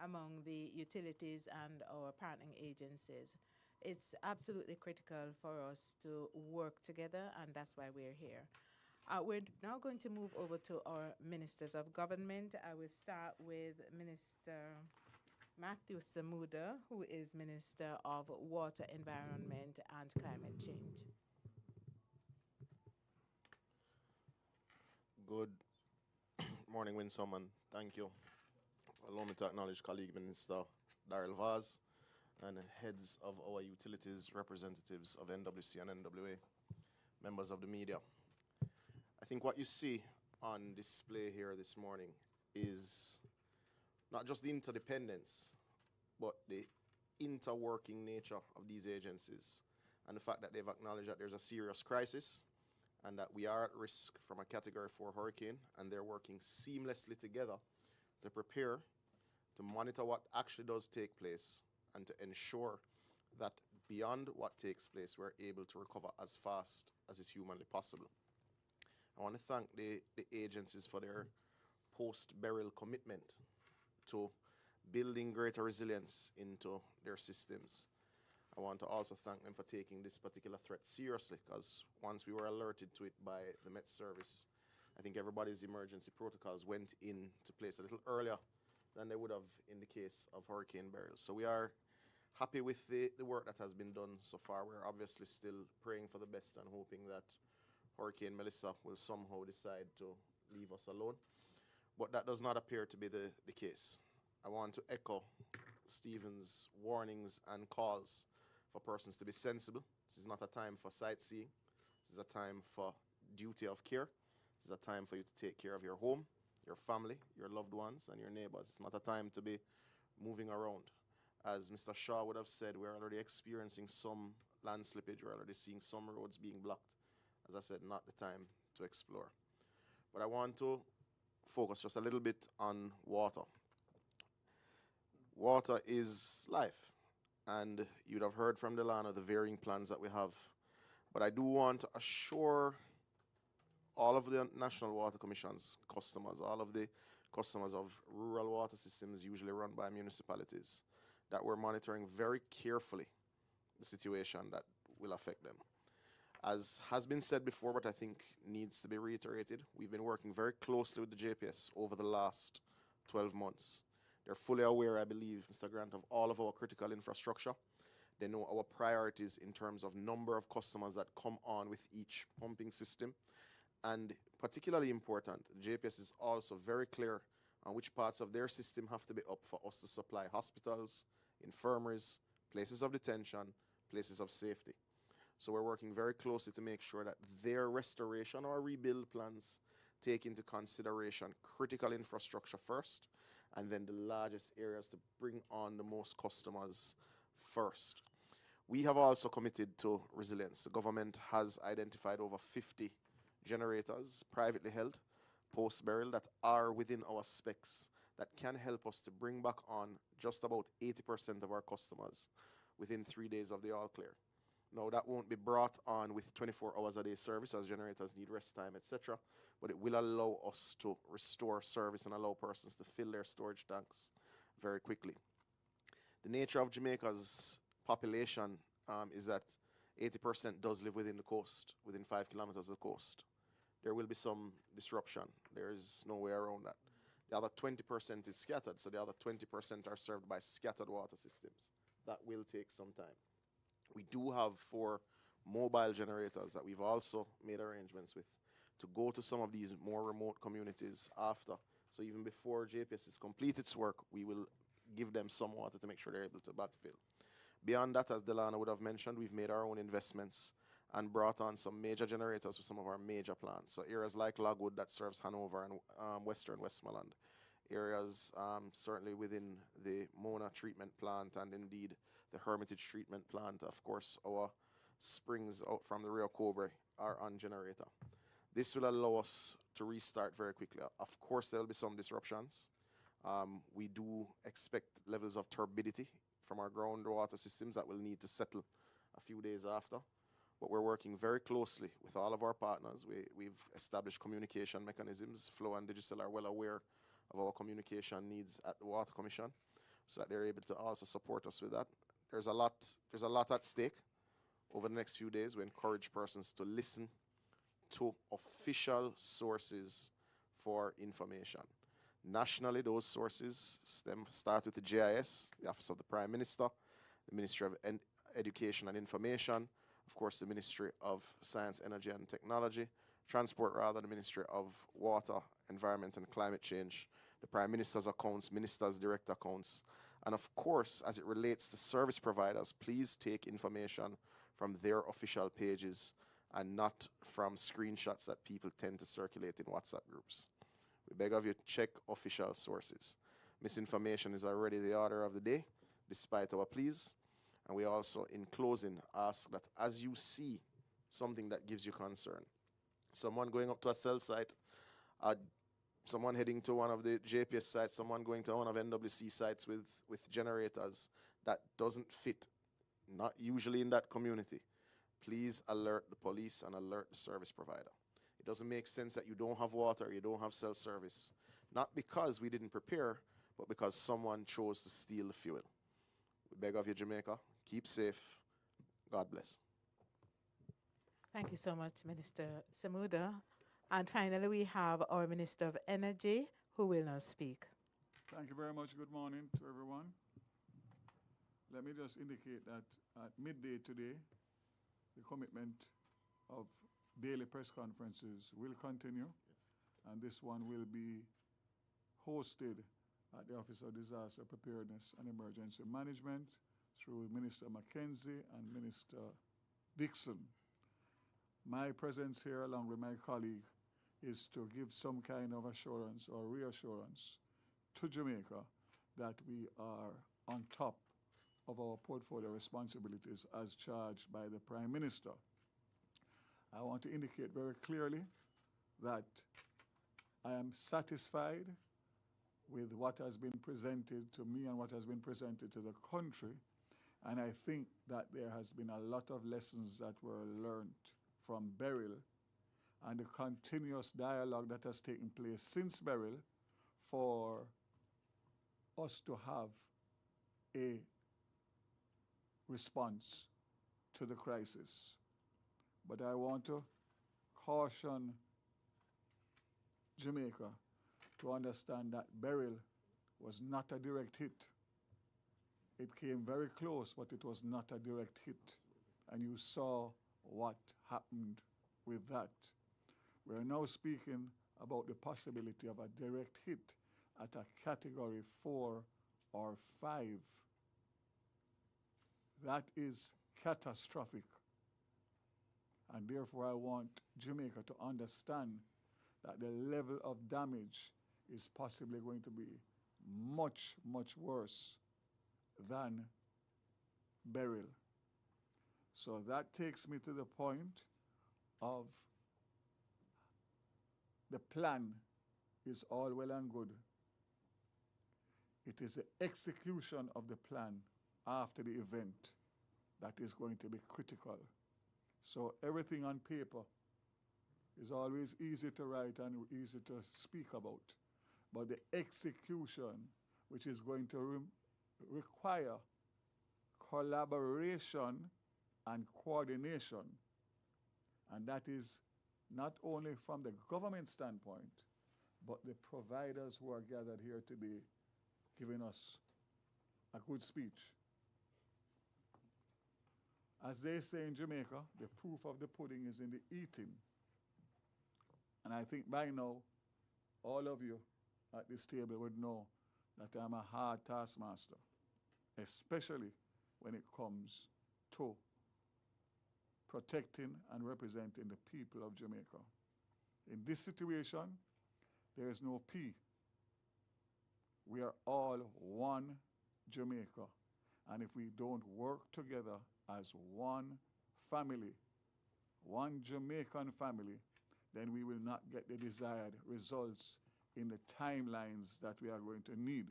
among the utilities and our partnering agencies. It's absolutely critical for us to work together, and that's why we're here. We're now going to move over to our ministers of government. I will start with Minister Matthew Samuda, who is Minister of Water, Environment, and Climate Change. Good morning, Winsome, and thank you. Allow me to acknowledge colleague Minister Daryl Vaz and heads of our utilities, representatives of NWC and NWA, members of the media. I think what you see on display here this morning is not just the interdependence, but the interworking nature of these agencies, and the fact that they've acknowledged that there's a serious crisis and that we are at risk from a Category 4 hurricane, and they're working seamlessly together to prepare, to monitor what actually does take place, and to ensure that beyond what takes place, we're able to recover as fast as is humanly possible. I want to thank the agencies for their post-burial commitment to building greater resilience into their systems. I want to also thank them for taking this particular threat seriously, because once we were alerted to it by the Met Service, I think everybody's emergency protocols went into place a little earlier than they would have in the case of hurricane burials. So we are happy with the work that has been done so far. We're obviously still praying for the best and hoping that Hurricane Melissa will somehow decide to leave us alone. But that does not appear to be the case. I want to echo Stephen's warnings and calls for persons to be sensible. This is not a time for sightseeing. This is a time for duty of care. This is a time for you to take care of your home, your family, your loved ones, and your neighbors. It's not a time to be moving around. As Mr. Shaw would have said, we're already experiencing some land slippage. We're already seeing some roads being blocked. As I said, not the time to explore. But I want to focus just a little bit on water. Water is life. And you'd have heard from Delano the varying plans that we have. But I do want to assure all of the National Water Commission's customers, all of the customers of rural water systems usually run by municipalities, that we're monitoring very carefully the situation that will affect them. As has been said before, but I think needs to be reiterated, we've been working very closely with the JPS over the last 12 months. They're fully aware, I believe, Mr. Grant, of all of our critical infrastructure. They know our priorities in terms of number of customers that come on with each pumping system. And particularly important, the JPS is also very clear on which parts of their system have to be up for us to supply hospitals, infirmaries, places of detention, places of safety. So we're working very closely to make sure that their restoration or rebuild plans take into consideration critical infrastructure first, and then the largest areas to bring on the most customers first. We have also committed to resilience. The government has identified over 50 generators, privately held, post-burial, that are within our specs that can help us to bring back on just about 80% of our customers within 3 days of the all clear. Now, that won't be brought on with 24 hours a day service, as generators need rest time, etc., but it will allow us to restore service and allow persons to fill their storage tanks very quickly. The nature of Jamaica's population is that 80% does live within the coast, within 5 kilometers of the coast. There will be some disruption. There is no way around that. The other 20% is scattered, so the other 20% are served by scattered water systems. That will take some time. We do have 4 mobile generators that we've also made arrangements with to go to some of these more remote communities after. So even before JPS has completed its work, we will give them some water to make sure they're able to backfill. Beyond that, as Delano would have mentioned, we've made our own investments and brought on some major generators for some of our major plants. So areas like Logwood that serves Hanover and Western Westmoreland. Areas certainly within the Mona treatment plant and indeed the Hermitage treatment plant. Of course, our springs out from the Rio Cobre are on generator. This will allow us to restart very quickly. Of course, there will be some disruptions. We do expect levels of turbidity from our groundwater systems that will need to settle a few days after. But we're working very closely with all of our partners. We've established communication mechanisms. Flow and Digicel are well aware of our communication needs at the Water Commission, so that they're able to also support us with that. There's a lot at stake over the next few days. We encourage persons to listen to official sources for information. Nationally, those sources start with the GIS, the Office of the Prime Minister, the Ministry of Education and Information, of course, the Ministry of Science, Energy and Technology, Transport rather, the Ministry of Water, Environment and Climate Change, the Prime Minister's accounts, Minister's direct accounts, and of course, as it relates to service providers, please take information from their official pages and not from screenshots that people tend to circulate in WhatsApp groups. We beg of you, check official sources. Misinformation is already the order of the day, despite our pleas. And we also, in closing, ask that as you see something that gives you concern, someone going up to a cell site, someone heading to one of the JPS sites, someone going to one of NWC sites with generators that doesn't fit not usually in that community, please alert the police and alert the service provider. It doesn't make sense that you don't have water, you don't have cell service, not because we didn't prepare, but because someone chose to steal the fuel. We beg of you, Jamaica, keep safe. God bless. Thank you so much, Minister Samuda. And finally, we have our Minister of Energy, who will now speak. Thank you very much. Good morning to everyone. Let me just indicate that at midday today, the commitment of daily press conferences will continue, and this one will be hosted at the Office of Disaster Preparedness and Emergency Management through Minister Mackenzie and Minister Dixon. My presence here, along with my colleague, is to give some kind of assurance or reassurance to Jamaica that we are on top of our portfolio responsibilities as charged by the Prime Minister. I want to indicate very clearly that I am satisfied with what has been presented to me and what has been presented to the country, and I think that there has been a lot of lessons that were learned from Beryl and the continuous dialogue that has taken place since Beryl for us to have a response to the crisis. But I want to caution Jamaica to understand that Beryl was not a direct hit. It came very close, but it was not a direct hit. And you saw what happened with that. We're now speaking about the possibility of a direct hit at a category 4 or 5. That is catastrophic. And therefore, I want Jamaica to understand that the level of damage is possibly going to be much, much worse than Beryl. So that takes me to the point of the plan is all well and good. It is the execution of the plan after the event that is going to be critical. So everything on paper is always easy to write and easy to speak about. But the execution, which is going to require collaboration and coordination, and that is not only from the government standpoint, but the providers who are gathered here today giving us a good speech. As they say in Jamaica, the proof of the pudding is in the eating. And I think by now, all of you at this table would know that I'm a hard taskmaster, especially when it comes to protecting and representing the people of Jamaica. In this situation, there is no P. We are all one Jamaica. And if we don't work together as one family, one Jamaican family, then we will not get the desired results in the timelines that we are going to need.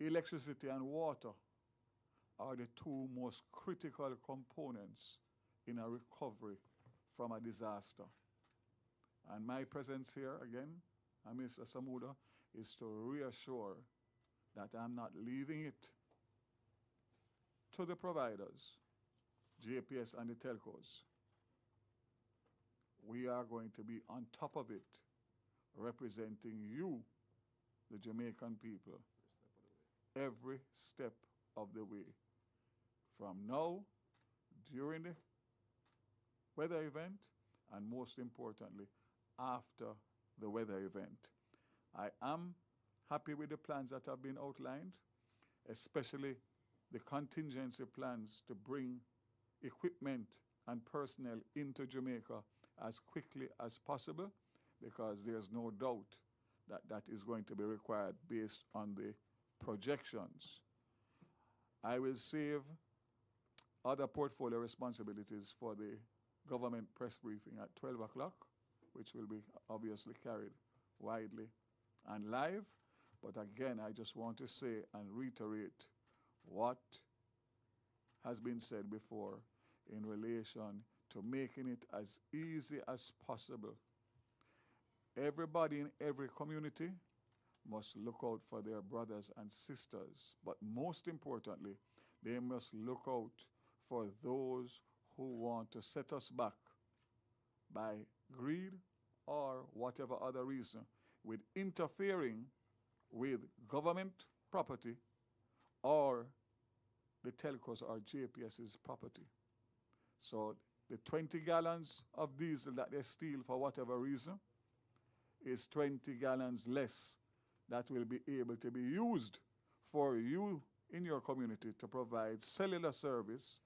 Electricity and water are the two most critical components in a recovery from a disaster. And my presence here again, Mr. Samuda, is to reassure that I'm not leaving it to the providers, JPS and the telcos. We are going to be on top of it, representing you, the Jamaican people, every step of the way. From now, during the weather event, and most importantly, after the weather event. I am happy with the plans that have been outlined, especially the contingency plans to bring equipment and personnel into Jamaica as quickly as possible, because there's no doubt that that is going to be required based on the projections. I will save other portfolio responsibilities for the government press briefing at 12 o'clock, which will be obviously carried widely and live. But again, I just want to say and reiterate what has been said before in relation to making it as easy as possible. Everybody in every community must look out for their brothers and sisters, but most importantly, they must look out for those who want to set us back by greed or whatever other reason with interfering with government property or the telcos or JPS's property. So the 20 gallons of diesel that they steal for whatever reason is 20 gallons less that will be able to be used for you in your community to provide cellular service,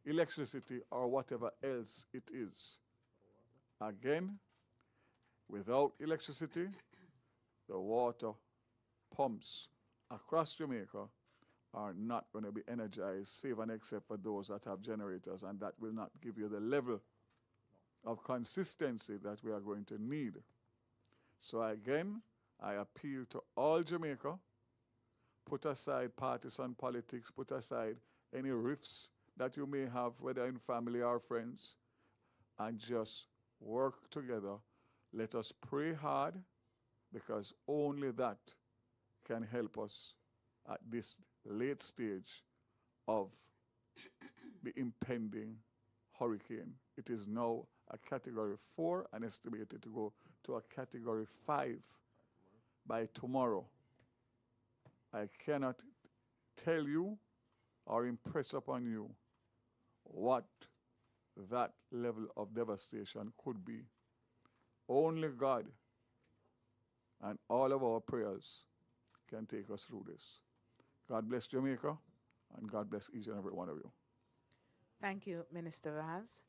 electricity, or whatever else it is. Again, without electricity, the water pumps across Jamaica are not going to be energized, save and except for those that have generators, and that will not give you the level of consistency that we are going to need. So again, I appeal to all Jamaica, put aside partisan politics, put aside any rifts that you may have, whether in family or friends, and just work together. Let us pray hard, because only that can help us at this late stage of the impending hurricane. It is now a Category 4 and estimated to go to a Category 5 by tomorrow. I cannot tell you or impress upon you what that level of devastation could be. Only God and all of our prayers can take us through this. God bless Jamaica, and God bless each and every one of you. Thank you, Minister Vaz.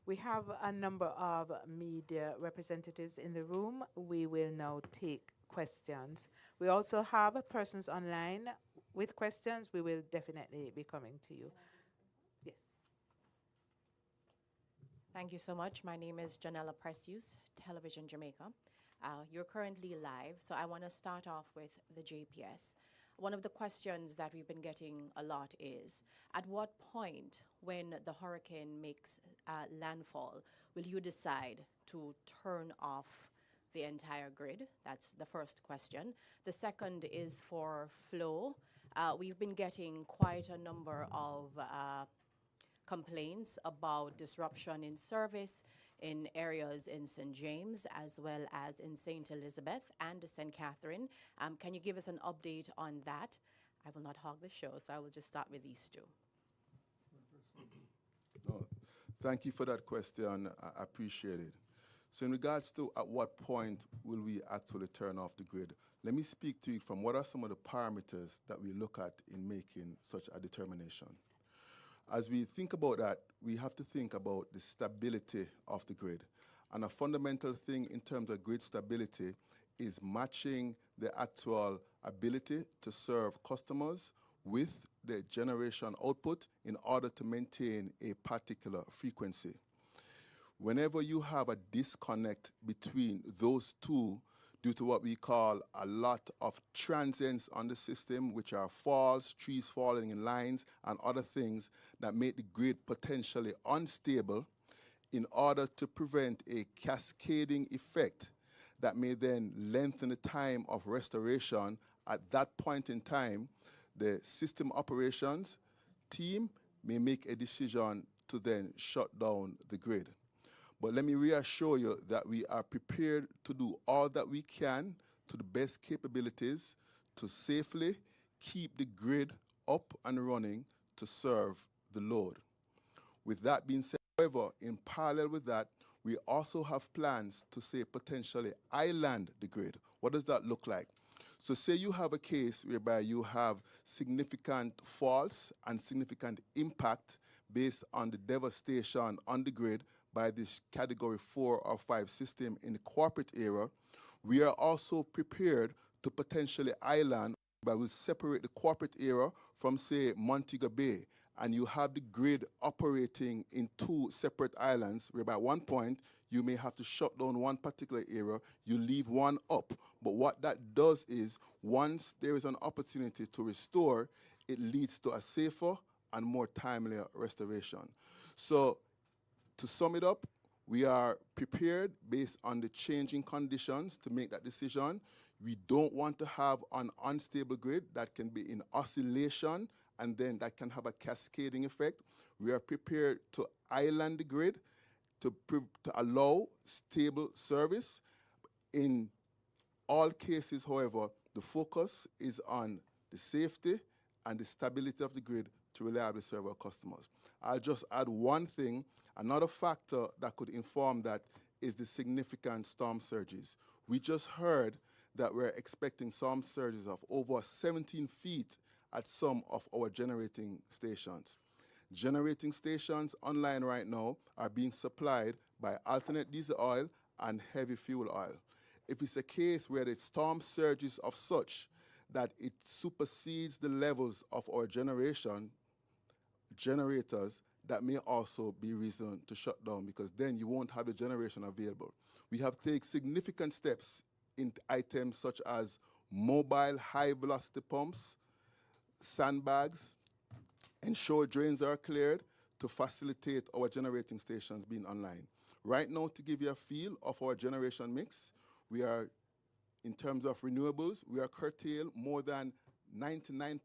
We have a number of media representatives in the room. We will now take questions. We also have persons online with questions. We will definitely be coming to you. Yes. Thank you so much. My name is Janella Precious, Television Jamaica. You're currently live, so I want to start off with the JPS. One of the questions that we've been getting a lot is, at what point when the hurricane makes landfall will you decide to turn off the entire grid? That's the first question. The second is for Flo. We've been getting quite a number of complaints about disruption in service in areas in St. James as well as in St. Elizabeth and St. Catherine. Can you give us an update on that? I will not hog the show, so I will just start with these two. No, thank you for that question. I appreciate it. So in regards to at what point will we actually turn off the grid, let me speak to you from what are some of the parameters that we look at in making such a determination. As we think about that, we have to think about the stability of the grid. And a fundamental thing in terms of grid stability is matching the actual ability to serve customers with the generation output in order to maintain a particular frequency. Whenever you have a disconnect between those two due to what we call a lot of transients on the system, which are falls, trees falling in lines, and other things that make the grid potentially unstable, in order to prevent a cascading effect that may then lengthen the time of restoration, at that point in time, the system operations team may make a decision to then shut down the grid. But let me reassure you that we are prepared to do all that we can to the best capabilities to safely keep the grid up and running to serve the load. With that being said, however, in parallel with that, we also have plans to say potentially island the grid. What does that look like? So say you have a case whereby you have significant faults and significant impact based on the devastation on the grid by this Category 4 or 5 system in the corporate area. We are also prepared to potentially island, but we'll separate the corporate area from, say, Montego Bay, and you have the grid operating in two separate islands, whereby at one point you may have to shut down one particular area, you leave one up. But what that does is, once there is an opportunity to restore, it leads to a safer and more timely restoration. So to sum it up, we are prepared based on the changing conditions to make that decision. We don't want to have an unstable grid that can be in oscillation and then that can have a cascading effect. We are prepared to island the grid to allow stable service. In all cases, however, the focus is on the safety and the stability of the grid to reliably serve our customers. I'll just add one thing. Another factor that could inform that is the significant storm surges. We just heard that we're expecting storm surges of over 17 feet at some of our generating stations. Generating stations online right now are being supplied by alternate diesel oil and heavy fuel oil. If it's a case where the storm surges of such that it supersedes the levels of our generators, that may also be reason to shut down, because then you won't have the generation available. We have taken significant steps in items such as mobile high-velocity pumps, sandbags, ensure drains are cleared to facilitate our generating stations being online. Right now, to give you a feel of our generation mix, we are, in terms of renewables, we are curtailed more than 99%.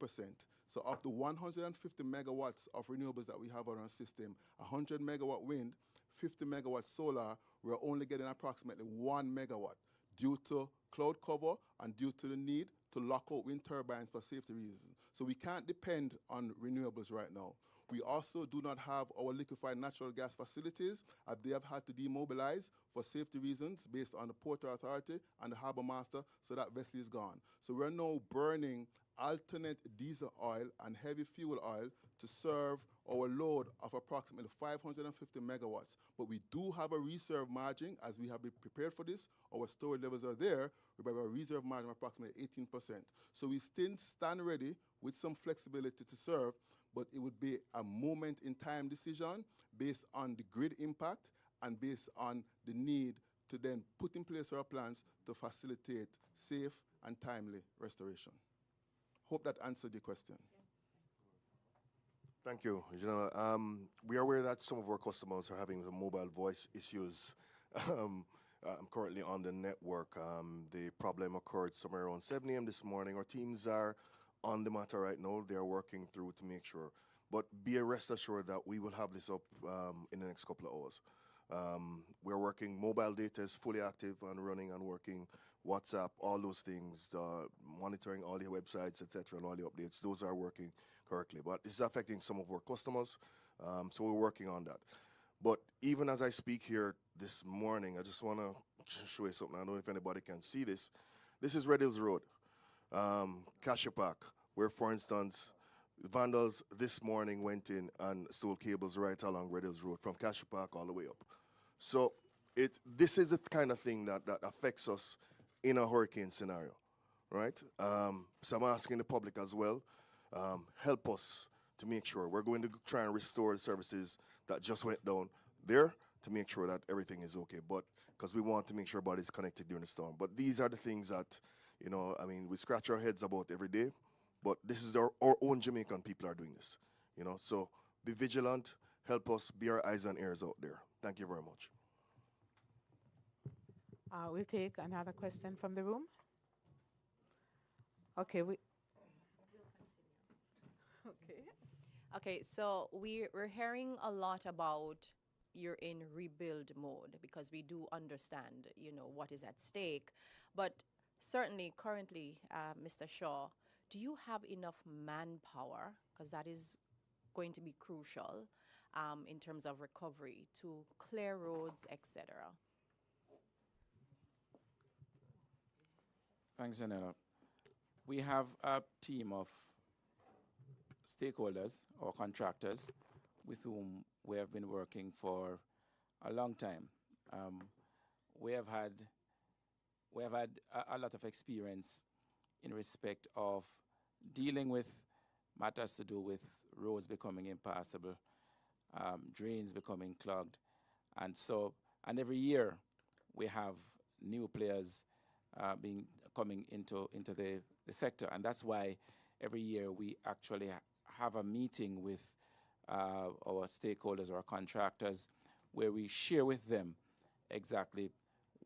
So of the 150 megawatts of renewables that we have on our system, 100 megawatt wind, 50 megawatt solar, we're only getting approximately 1 megawatt due to cloud cover and due to the need to lock out wind turbines for safety reasons. So we can't depend on renewables right now. We also do not have our liquefied natural gas facilities, as they have had to demobilize for safety reasons based on the Port Authority and the Harbour Master, so that vessel is gone. So we're now burning alternate diesel oil and heavy fuel oil to serve our load of approximately 550 megawatts. But we do have a reserve margin, as we have been prepared for this. Our storage levels are there. We have a reserve margin of approximately 18%. So we still stand ready with some flexibility to serve, but it would be a moment in time decision based on the grid impact and based on the need to then put in place our plans to facilitate safe and timely restoration. Hope that answered your question. Thank you, General. We are aware that some of our customers are having the mobile voice issues. I'm currently on the network. The problem occurred somewhere around 7 a.m. this morning. Our teams are on the matter right now. They are working through to make sure. But be rest assured that we will have this up in the next couple of hours. We're working, mobile data is fully active and running and working. WhatsApp, all those things, monitoring all the websites, etc., and all the updates, those are working correctly. But this is affecting some of our customers, so we're working on that. But even as I speak here this morning, I just want to show you something. I don't know if anybody can see this. This is Red Hills Road, Cassia Park, where, for instance, vandals this morning went in and stole cables right along Red Hills Road from Cassia Park all the way up. So this is the kind of thing that affects us in a hurricane scenario, right? So I'm asking the public as well, help us to make sure. We're going to try and restore the services that just went down there to make sure that everything is okay, but because we want to make sure everybody's connected during the storm. But these are the things that, you know, I mean, we scratch our heads about every day, but this is our own Jamaican people are doing this, you know? So be vigilant, help us, be our eyes and ears out there. Thank you very much. We'll take another question from the room. Okay, Okay, so we're hearing a lot about you're in rebuild mode, because we do understand, you know, what is at stake. But certainly currently, Mr. Shaw, do you have enough manpower, because that is going to be crucial in terms of recovery, to clear roads, etc.? Thanks, Janela. We have a team of stakeholders or contractors with whom we have been working for a long time. We have had a lot of experience in respect of dealing with matters to do with roads becoming impassable, drains becoming clogged, and every year we have new players coming into the sector, and that's why every year we actually have a meeting with our stakeholders or our contractors where we share with them exactly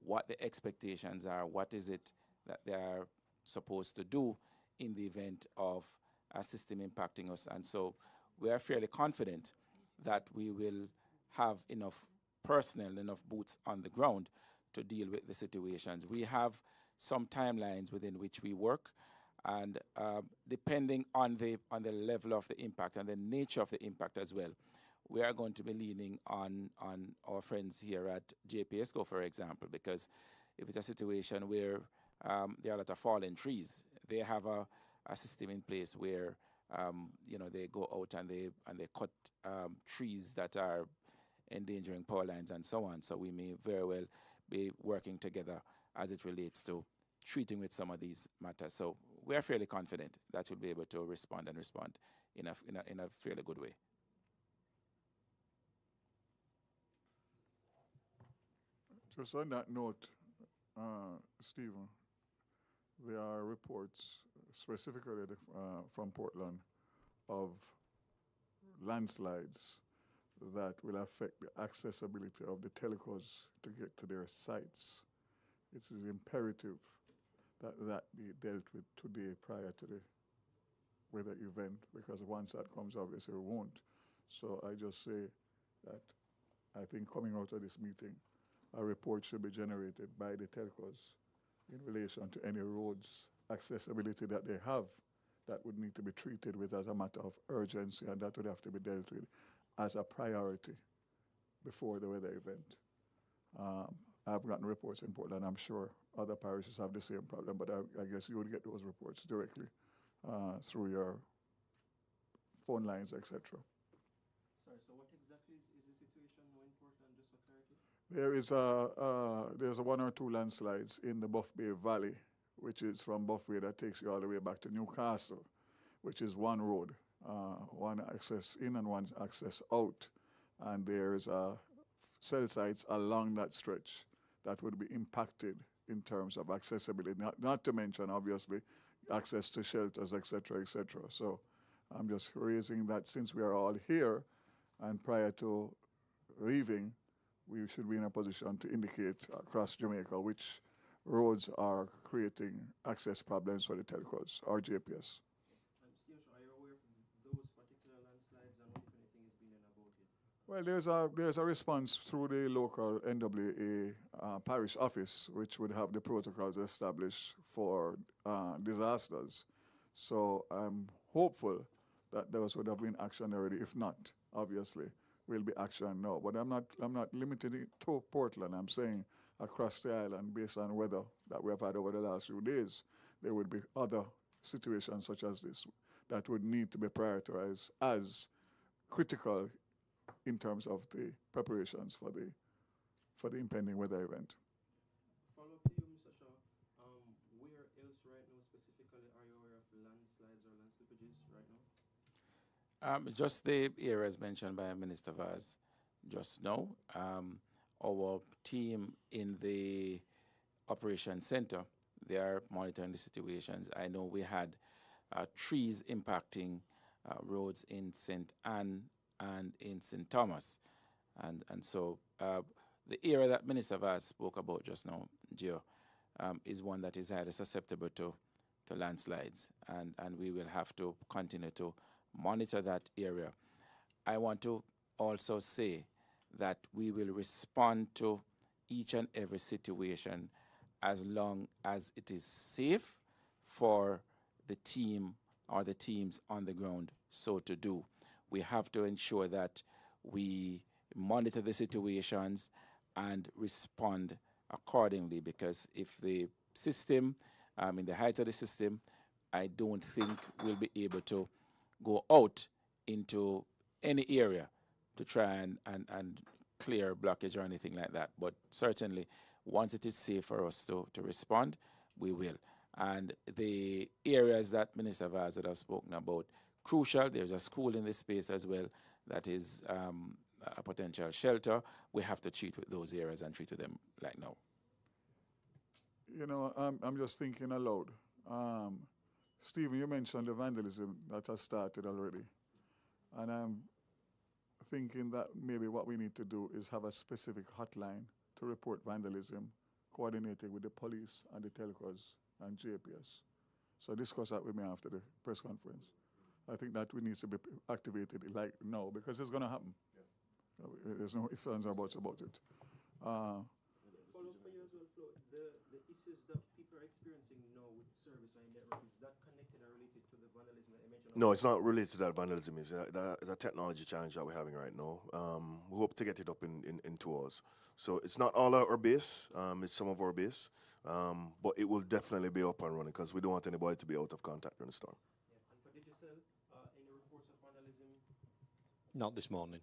what the expectations are, what is it that they are supposed to do in the event of a system impacting us. And so we are fairly confident that we will have enough personnel, enough boots on the ground to deal with the situations. We have some timelines within which we work, and depending on the level of the impact and the nature of the impact as well, we are going to be leaning on our friends here at JPSCO, for example, because if it's a situation where there are a lot of fallen trees, they have a system in place where they go out and they cut trees that are endangering power lines and so on. So we may very well be working together as it relates to treating with some of these matters. So we are fairly confident that we'll be able to respond in a fairly good way. Just on that note, Stephen, there are reports specifically from Portland of landslides that will affect the accessibility of the telcos to get to their sites. It is imperative that be dealt with today prior to the weather event, because once that comes, obviously we won't. So I just say that I think coming out of this meeting, a report should be generated by the telcos in relation to any roads accessibility that they have that would need to be treated with as a matter of urgency, and that would have to be dealt with as a priority before the weather event. I've gotten reports in Portland. I'm sure other parishes have the same problem, but I guess you would get those reports directly through your phone lines, etc. Sorry, so what exactly is the situation in Portland, just for clarity? There's one or two landslides in the Buff Bay Valley, which is from Buff Bay that takes you all the way back to Newcastle, which is one road, one access in and one access out. And there's cell sites along that stretch that would be impacted in terms of accessibility, not to mention, obviously, access to shelters, etc., etc. So I'm just raising that since we are all here and prior to leaving, we should be in a position to indicate across Jamaica which roads are creating access problems for the telcos or JPS. And are you aware of those particular landslides and what, if anything, is being done about it? Well, there's a response through the local NWA parish office, which would have the protocols established for disasters. So I'm hopeful that those would have been action already. If not, obviously, will be action now. But I'm not limited it to Portland. I'm saying across the island, based on weather that we have had over the last few days, there would be other situations such as this that would need to be prioritized as critical in terms of the preparations for the impending weather event. Follow up to you, Mr. Shaw. Where else right now specifically are you aware of landslides or land slippages right now? Just the areas mentioned by Minister Vaz just now. Our team in the Operation Center, they are monitoring the situations. I know we had trees impacting roads in St. Anne and in St. Thomas. And so the area that Minister Vaz spoke about just now, Gio, is one that is highly susceptible to landslides. And we will have to continue to monitor that area. I want to also say that we will respond to each and every situation as long as it is safe for the team or the teams on the ground so to do. We have to ensure that we monitor the situations and respond accordingly, because if the system, in the height of the system, I don't think we'll be able to go out into any area to try and clear blockage or anything like that. But certainly, once it is safe for us to respond, we will. And the areas that Minister Vaz had spoken about, crucial. There's a school in this space as well that is a potential shelter. We have to treat with those areas and treat with them like now. You know, I'm just thinking aloud. Stephen, you mentioned the vandalism that has started already And I'm thinking that maybe what we need to do is have a specific hotline to report vandalism, coordinating with the police and the telcos and JPS. So discuss that with me after the press conference. I think that we need to be activated like now because it's going to happen. There's no ifs, ands, or buts about it. Follow up for you as well, Flo. The issues that people are experiencing now with service and network, is that connected or related to the vandalism that I mentioned? No, it's not related to that vandalism. It's a technology challenge that we're having right now. We hope to get it up in 2 hours. So it's not all our base. It's some of our base. But it will definitely be up and running because we don't want anybody to be out of contact during the storm. Yeah. And for Digicel, any reports of vandalism? Not this morning.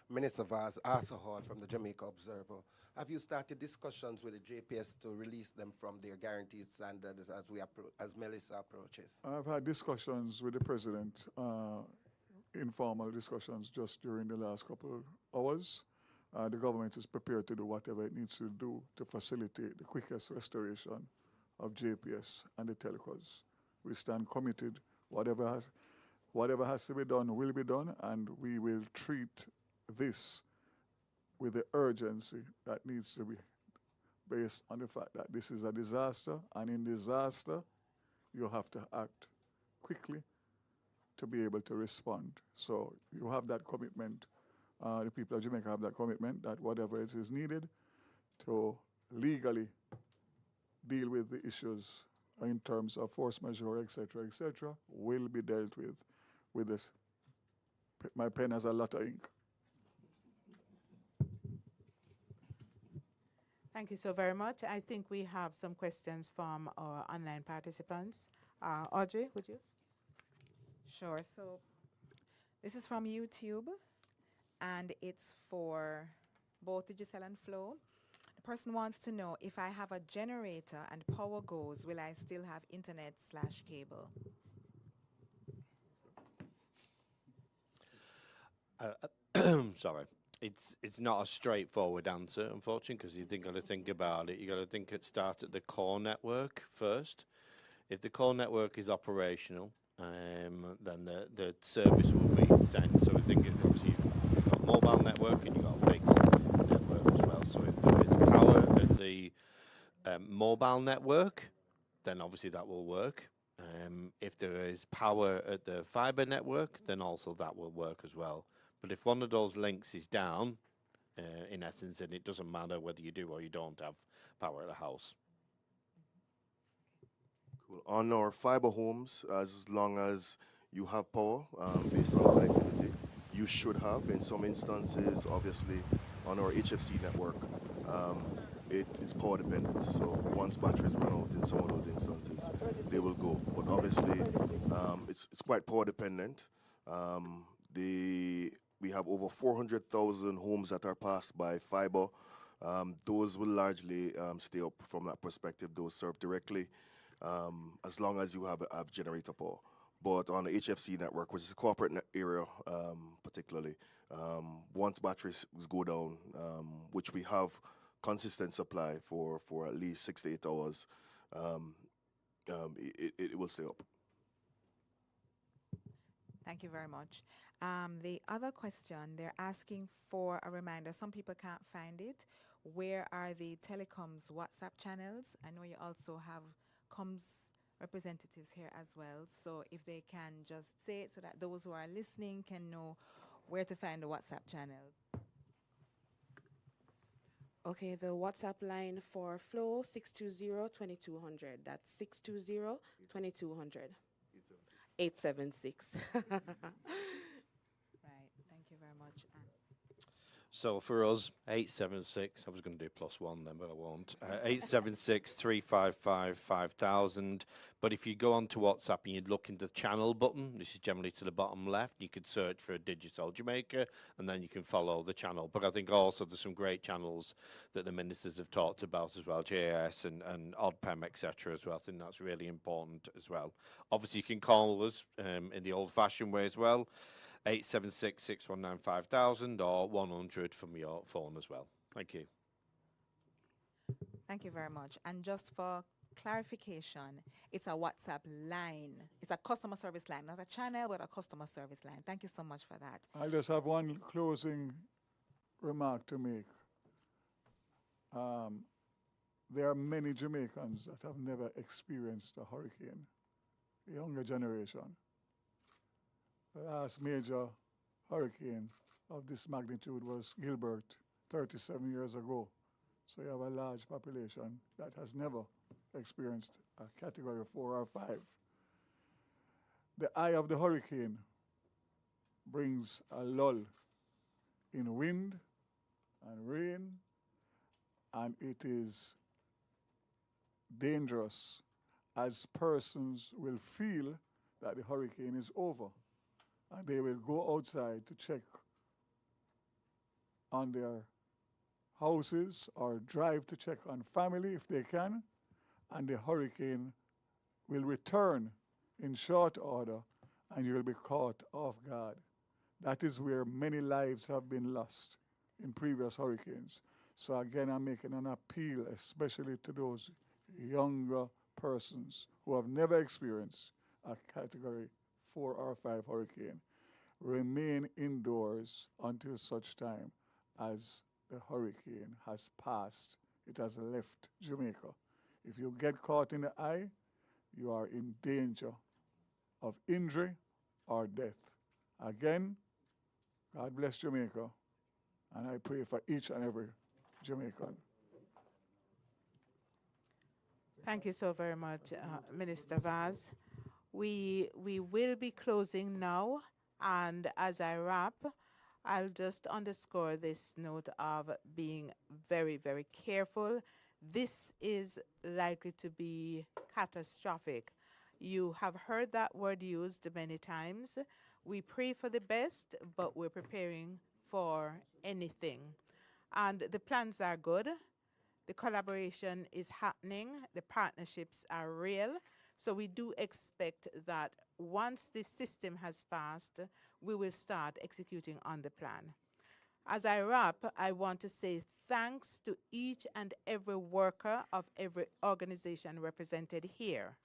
Minister Vaz, Arthur Hall from the Jamaica Observer. Have you started discussions with the JPS to release them from their guaranteed standards as Melissa approaches? I've had discussions with the president, informal discussions just during the last couple of hours. The government is prepared to do whatever it needs to do to facilitate the quickest restoration of JPS and the telcos. We stand committed. Whatever has to be done will be done, and we will treat this with the urgency that needs to be based on the fact that this is a disaster, and in disaster, you have to act quickly to be able to respond. So you have that commitment. The people of Jamaica have that commitment that whatever it is needed to legally deal with the issues in terms of force majeure, etc., will be dealt with this. My pen has a lot of ink. Thank you so very much. I think we have some questions from our online participants. Audrey, would you? Sure. So this is from YouTube, and it's for both Digicel and Flo. The person wants to know, if I have a generator and power goes, will I still have internet/cable? Sorry. It's not a straightforward answer, unfortunately, because you got to think about it. You got to start at the core network first. If the core network is operational, then the service will be sent. So I think obviously you've got mobile network and you've got a fixed network as well. So if there is power at the mobile network, then obviously that will work. If there is power at the fiber network, then also that will work as well. But if one of those links is down, in essence, then it doesn't matter whether you do or you don't have power at the house. Cool. On our fiber homes, as long as you have power based on connectivity, you should have. In some instances, obviously, on our HFC network, it is power dependent. So once batteries run out in some of those instances, they will go. But obviously, it's quite power dependent. We have over 400,000 homes that are passed by fiber. Those will largely stay up from that perspective. Those served directly, as long as you have generator power. But on the HFC network, which is a corporate area particularly, once batteries go down, which we have consistent supply for at least 6 to 8 hours, it will stay up. Thank you very much. The other question, they're asking for a reminder. Some people can't find it. Where are the telecoms WhatsApp channels? I know you also have comms representatives here as well. So if they can just say it so that those who are listening can know where to find the WhatsApp channels. Okay, the WhatsApp line for Flow, 620-2200. That's 620-2200. 876. Right, thank you very much. So for us, 876, I was going to do +1 then, but I won't. 876-355-5000. But if you go onto WhatsApp and you look into the channel button, this is generally to the bottom left, you could search for Digicel Jamaica, and then you can follow the channel. But I think also there's some great channels that the ministers have talked about as well, JAS and OddPem, etc. as well. I think that's really important as well. Obviously, you can call us in the old-fashioned way as well. 876-619-5000 or 100 from your phone as well. Thank you. Thank you very much. And just for clarification, it's a WhatsApp line. It's a customer service line, not a channel, but a customer service line. Thank you so much for that. I just have one closing remark to make. There are many Jamaicans that have never experienced a hurricane, the younger generation. The last major hurricane of this magnitude was Gilbert 37 years ago. So you have a large population that has never experienced a category 4 or 5. The eye of the hurricane brings a lull in wind and rain, and it is dangerous as persons will feel that the hurricane is over, and they will go outside to check on their houses or drive to check on family if they can, and the hurricane will return in short order and you will be caught off guard. That is where many lives have been lost in previous hurricanes. So again, I'm making an appeal, especially to those younger persons who have never experienced a category 4 or 5 hurricane. Remain indoors until such time as the hurricane has passed. It has left Jamaica. If you get caught in the eye, you are in danger of injury or death. Again, God bless Jamaica, and I pray for each and every Jamaican. Thank you so very much, Minister Vaz. We will be closing now, and as I wrap, I'll just underscore this note of being very, very careful. This is likely to be catastrophic. You have heard that word used many times. We pray for the best, but we're preparing for anything. And the plans are good. The collaboration is happening. The partnerships are real. So we do expect that once the system has passed, we will start executing on the plan. As I wrap, I want to say thanks to each and every worker of every organization represented here.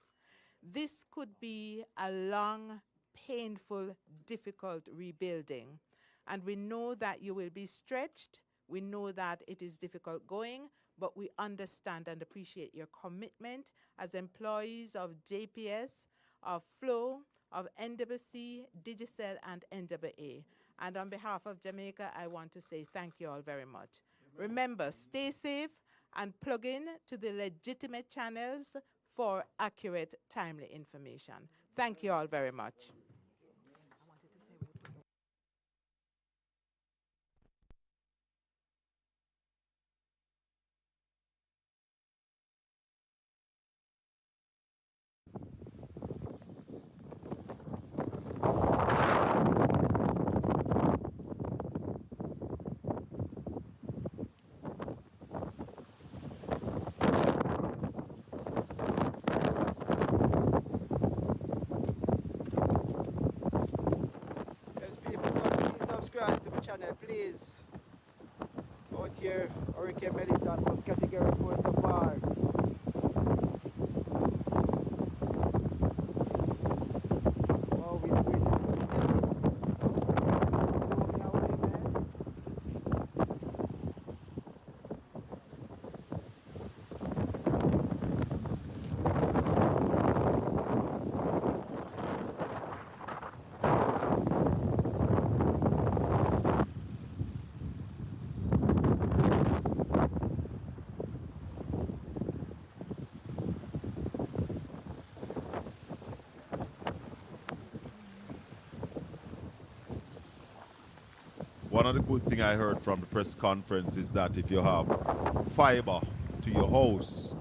This could be a long, painful, difficult rebuilding. And we know that you will be stretched. We know that it is difficult going, but we understand and appreciate your commitment as employees of JPS, of Flow, of NWC, Digicel, and NWA. And on behalf of Jamaica, I want to say thank you all very much. Remember, stay safe and plug in to the legitimate channels for accurate, timely information. Thank you all very much. Subscribe to my channel, please. Out here, Hurricane Melissa from Category 4 so far. One of the good things I heard from the press conference is that if you have fiber to your house,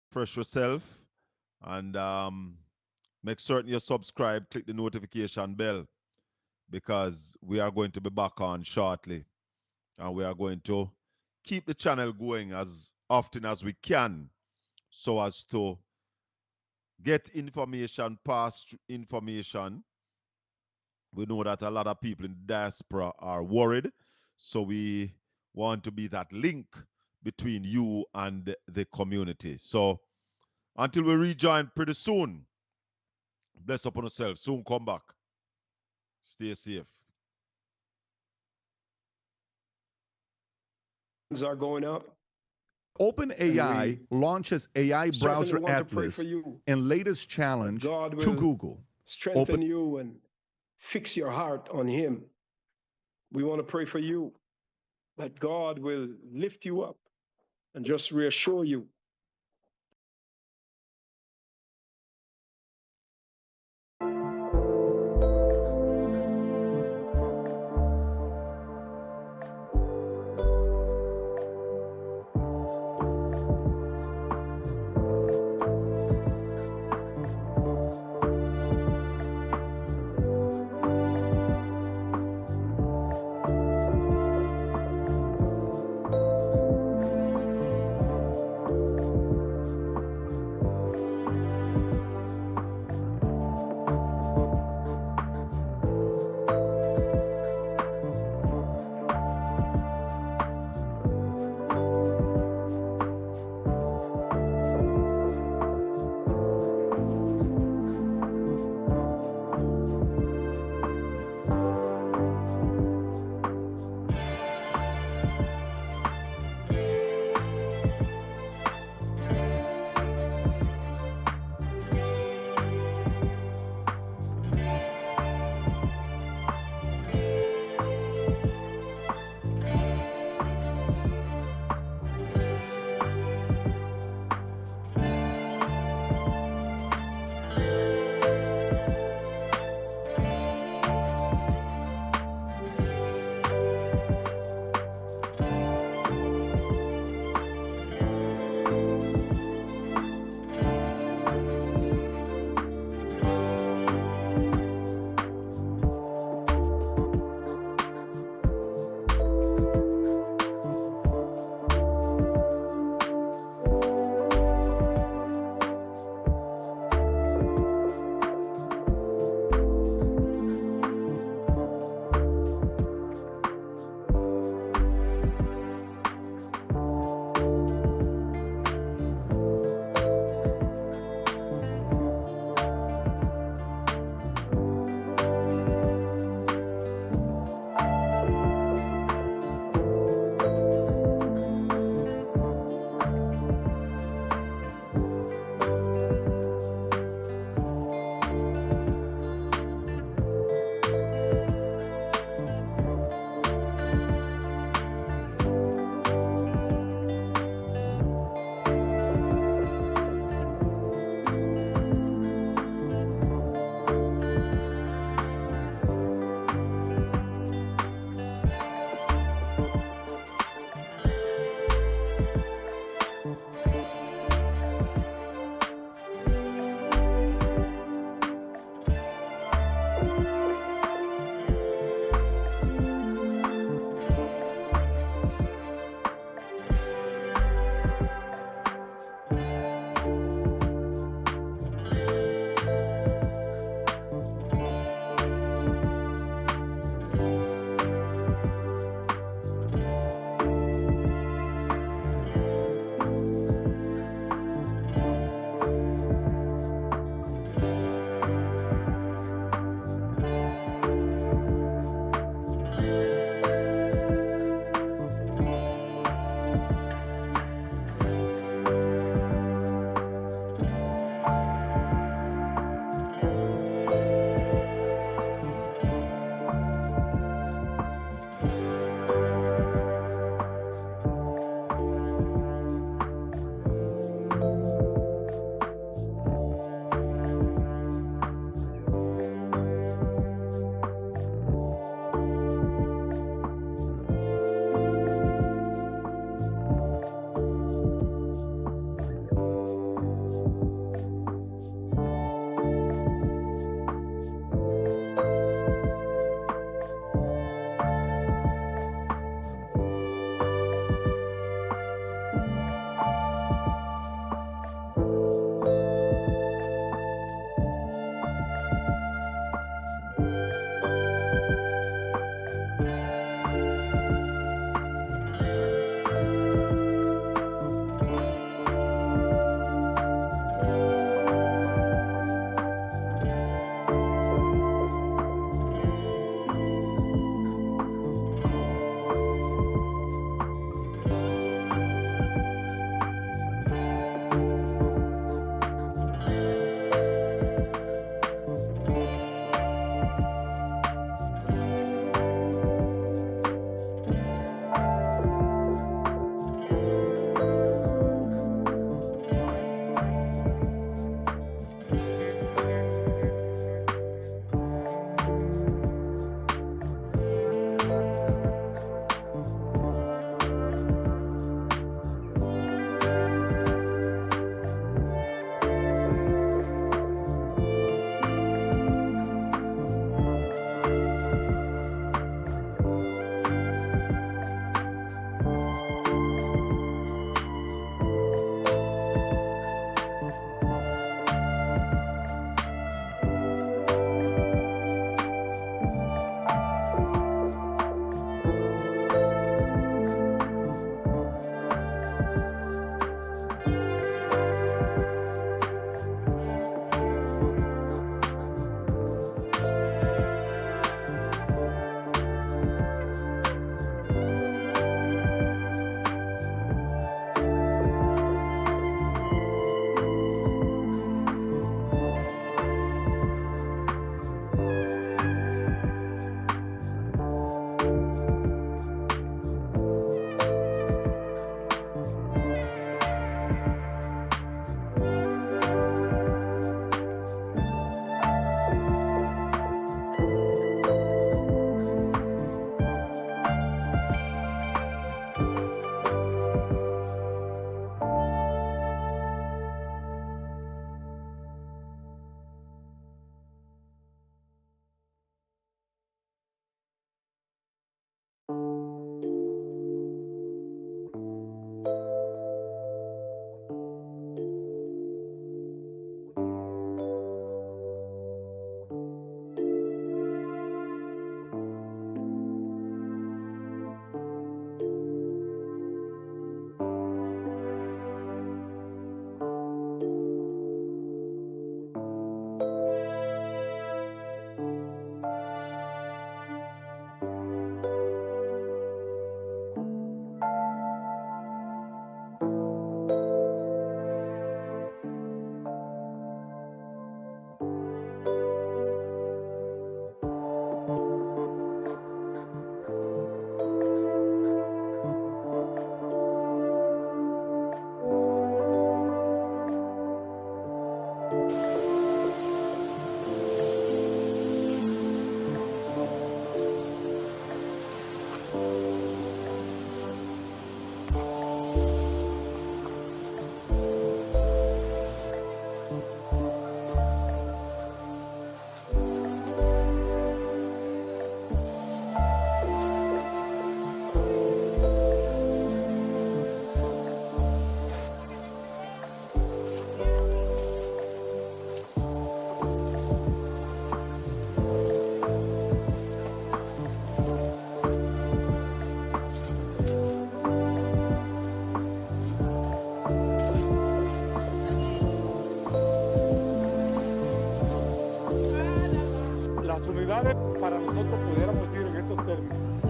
refresh yourself and make certain you subscribe, click the notification bell, because we are going to be back on shortly. And we are going to keep the channel going as often as we can so as to get information, past information. We know that a lot of people in the diaspora are worried, so we want to be that link between you and the community. So until we rejoin pretty soon, bless upon yourself. Soon come back. Stay safe. Are going up. OpenAI launches AI certainly browser want to pray Atlas for you. and latest challenge God to will Google. strengthen you and fix your heart on Him. We want to pray for you that God will lift you up and just reassure you posibilidades para nosotros pudiéramos decir en estos términos.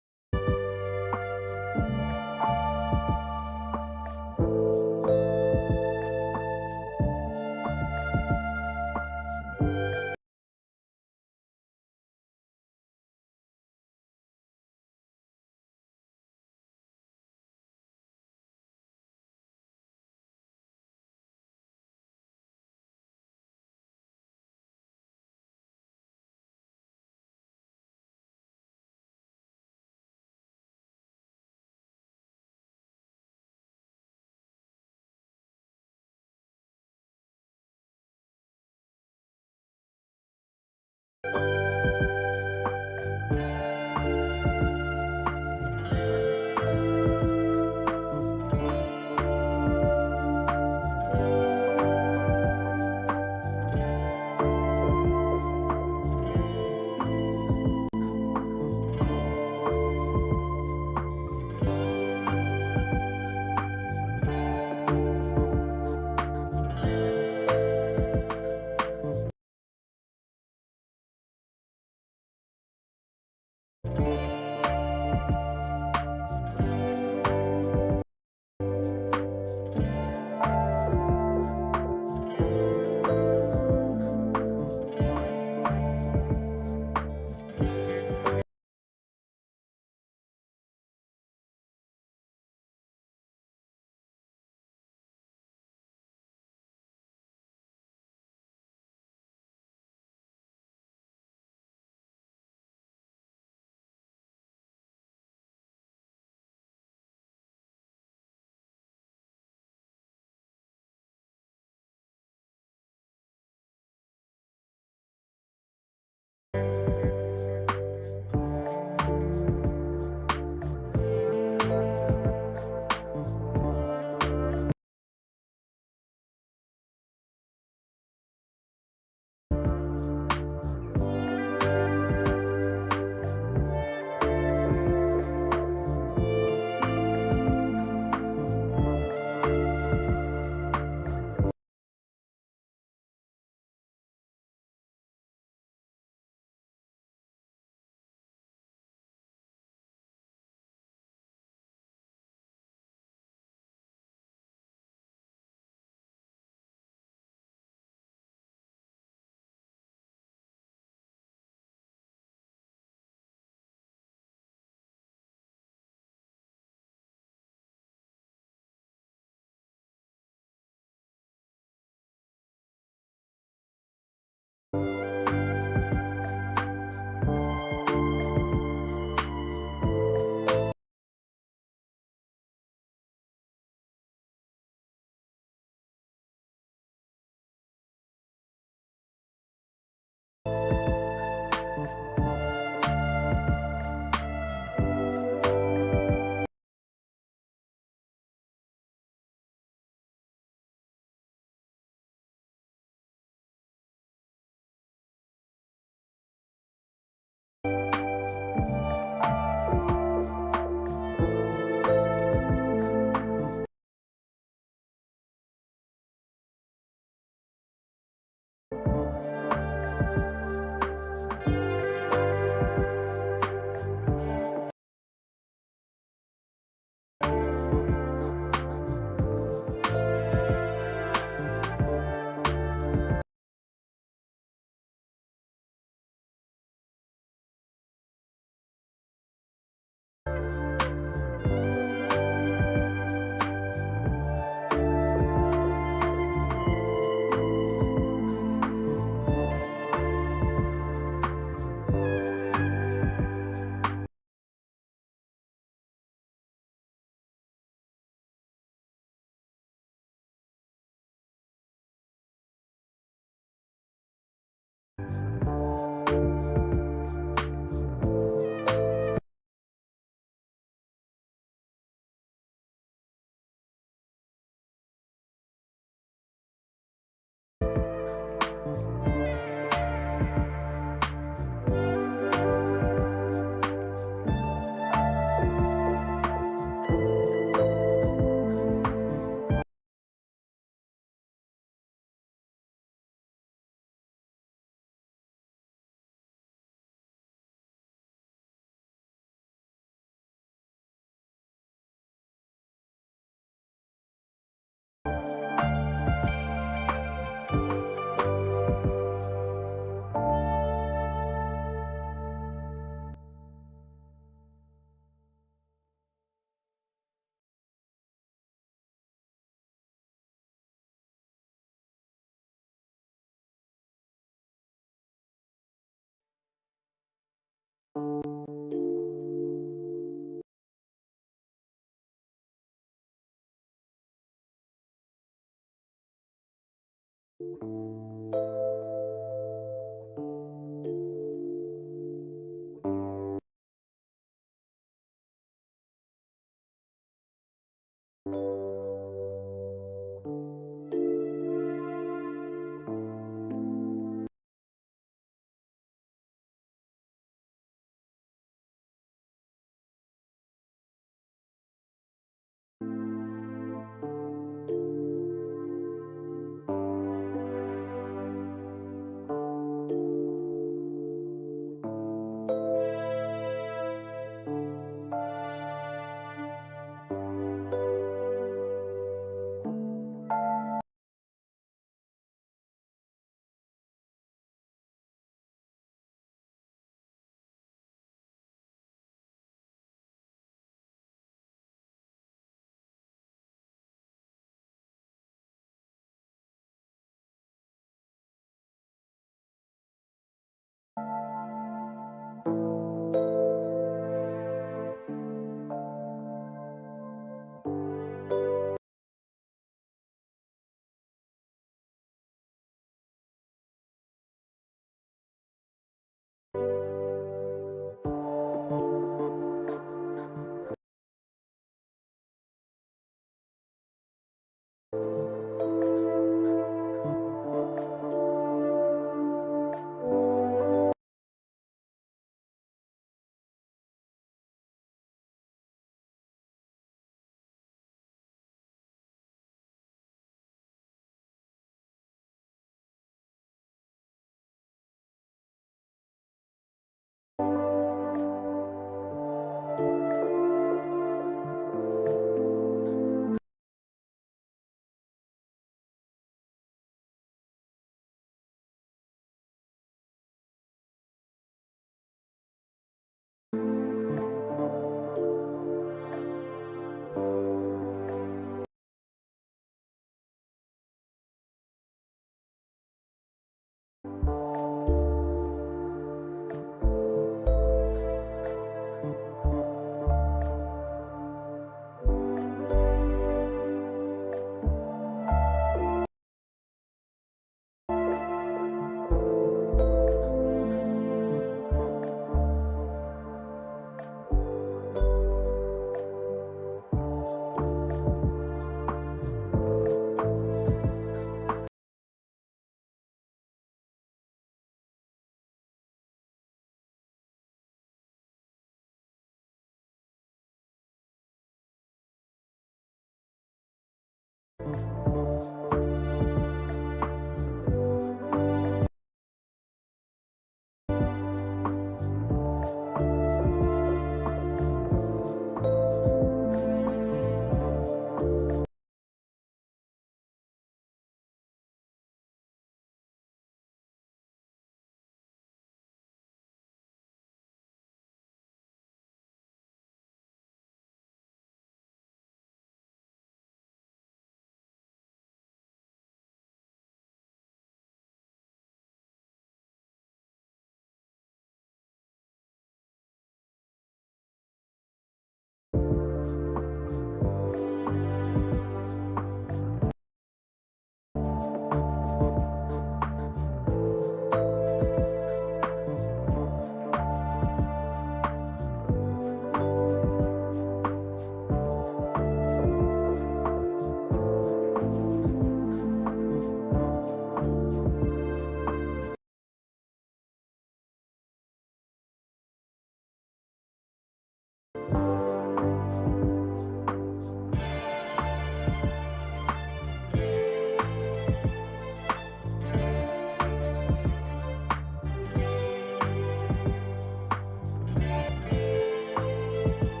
Bye.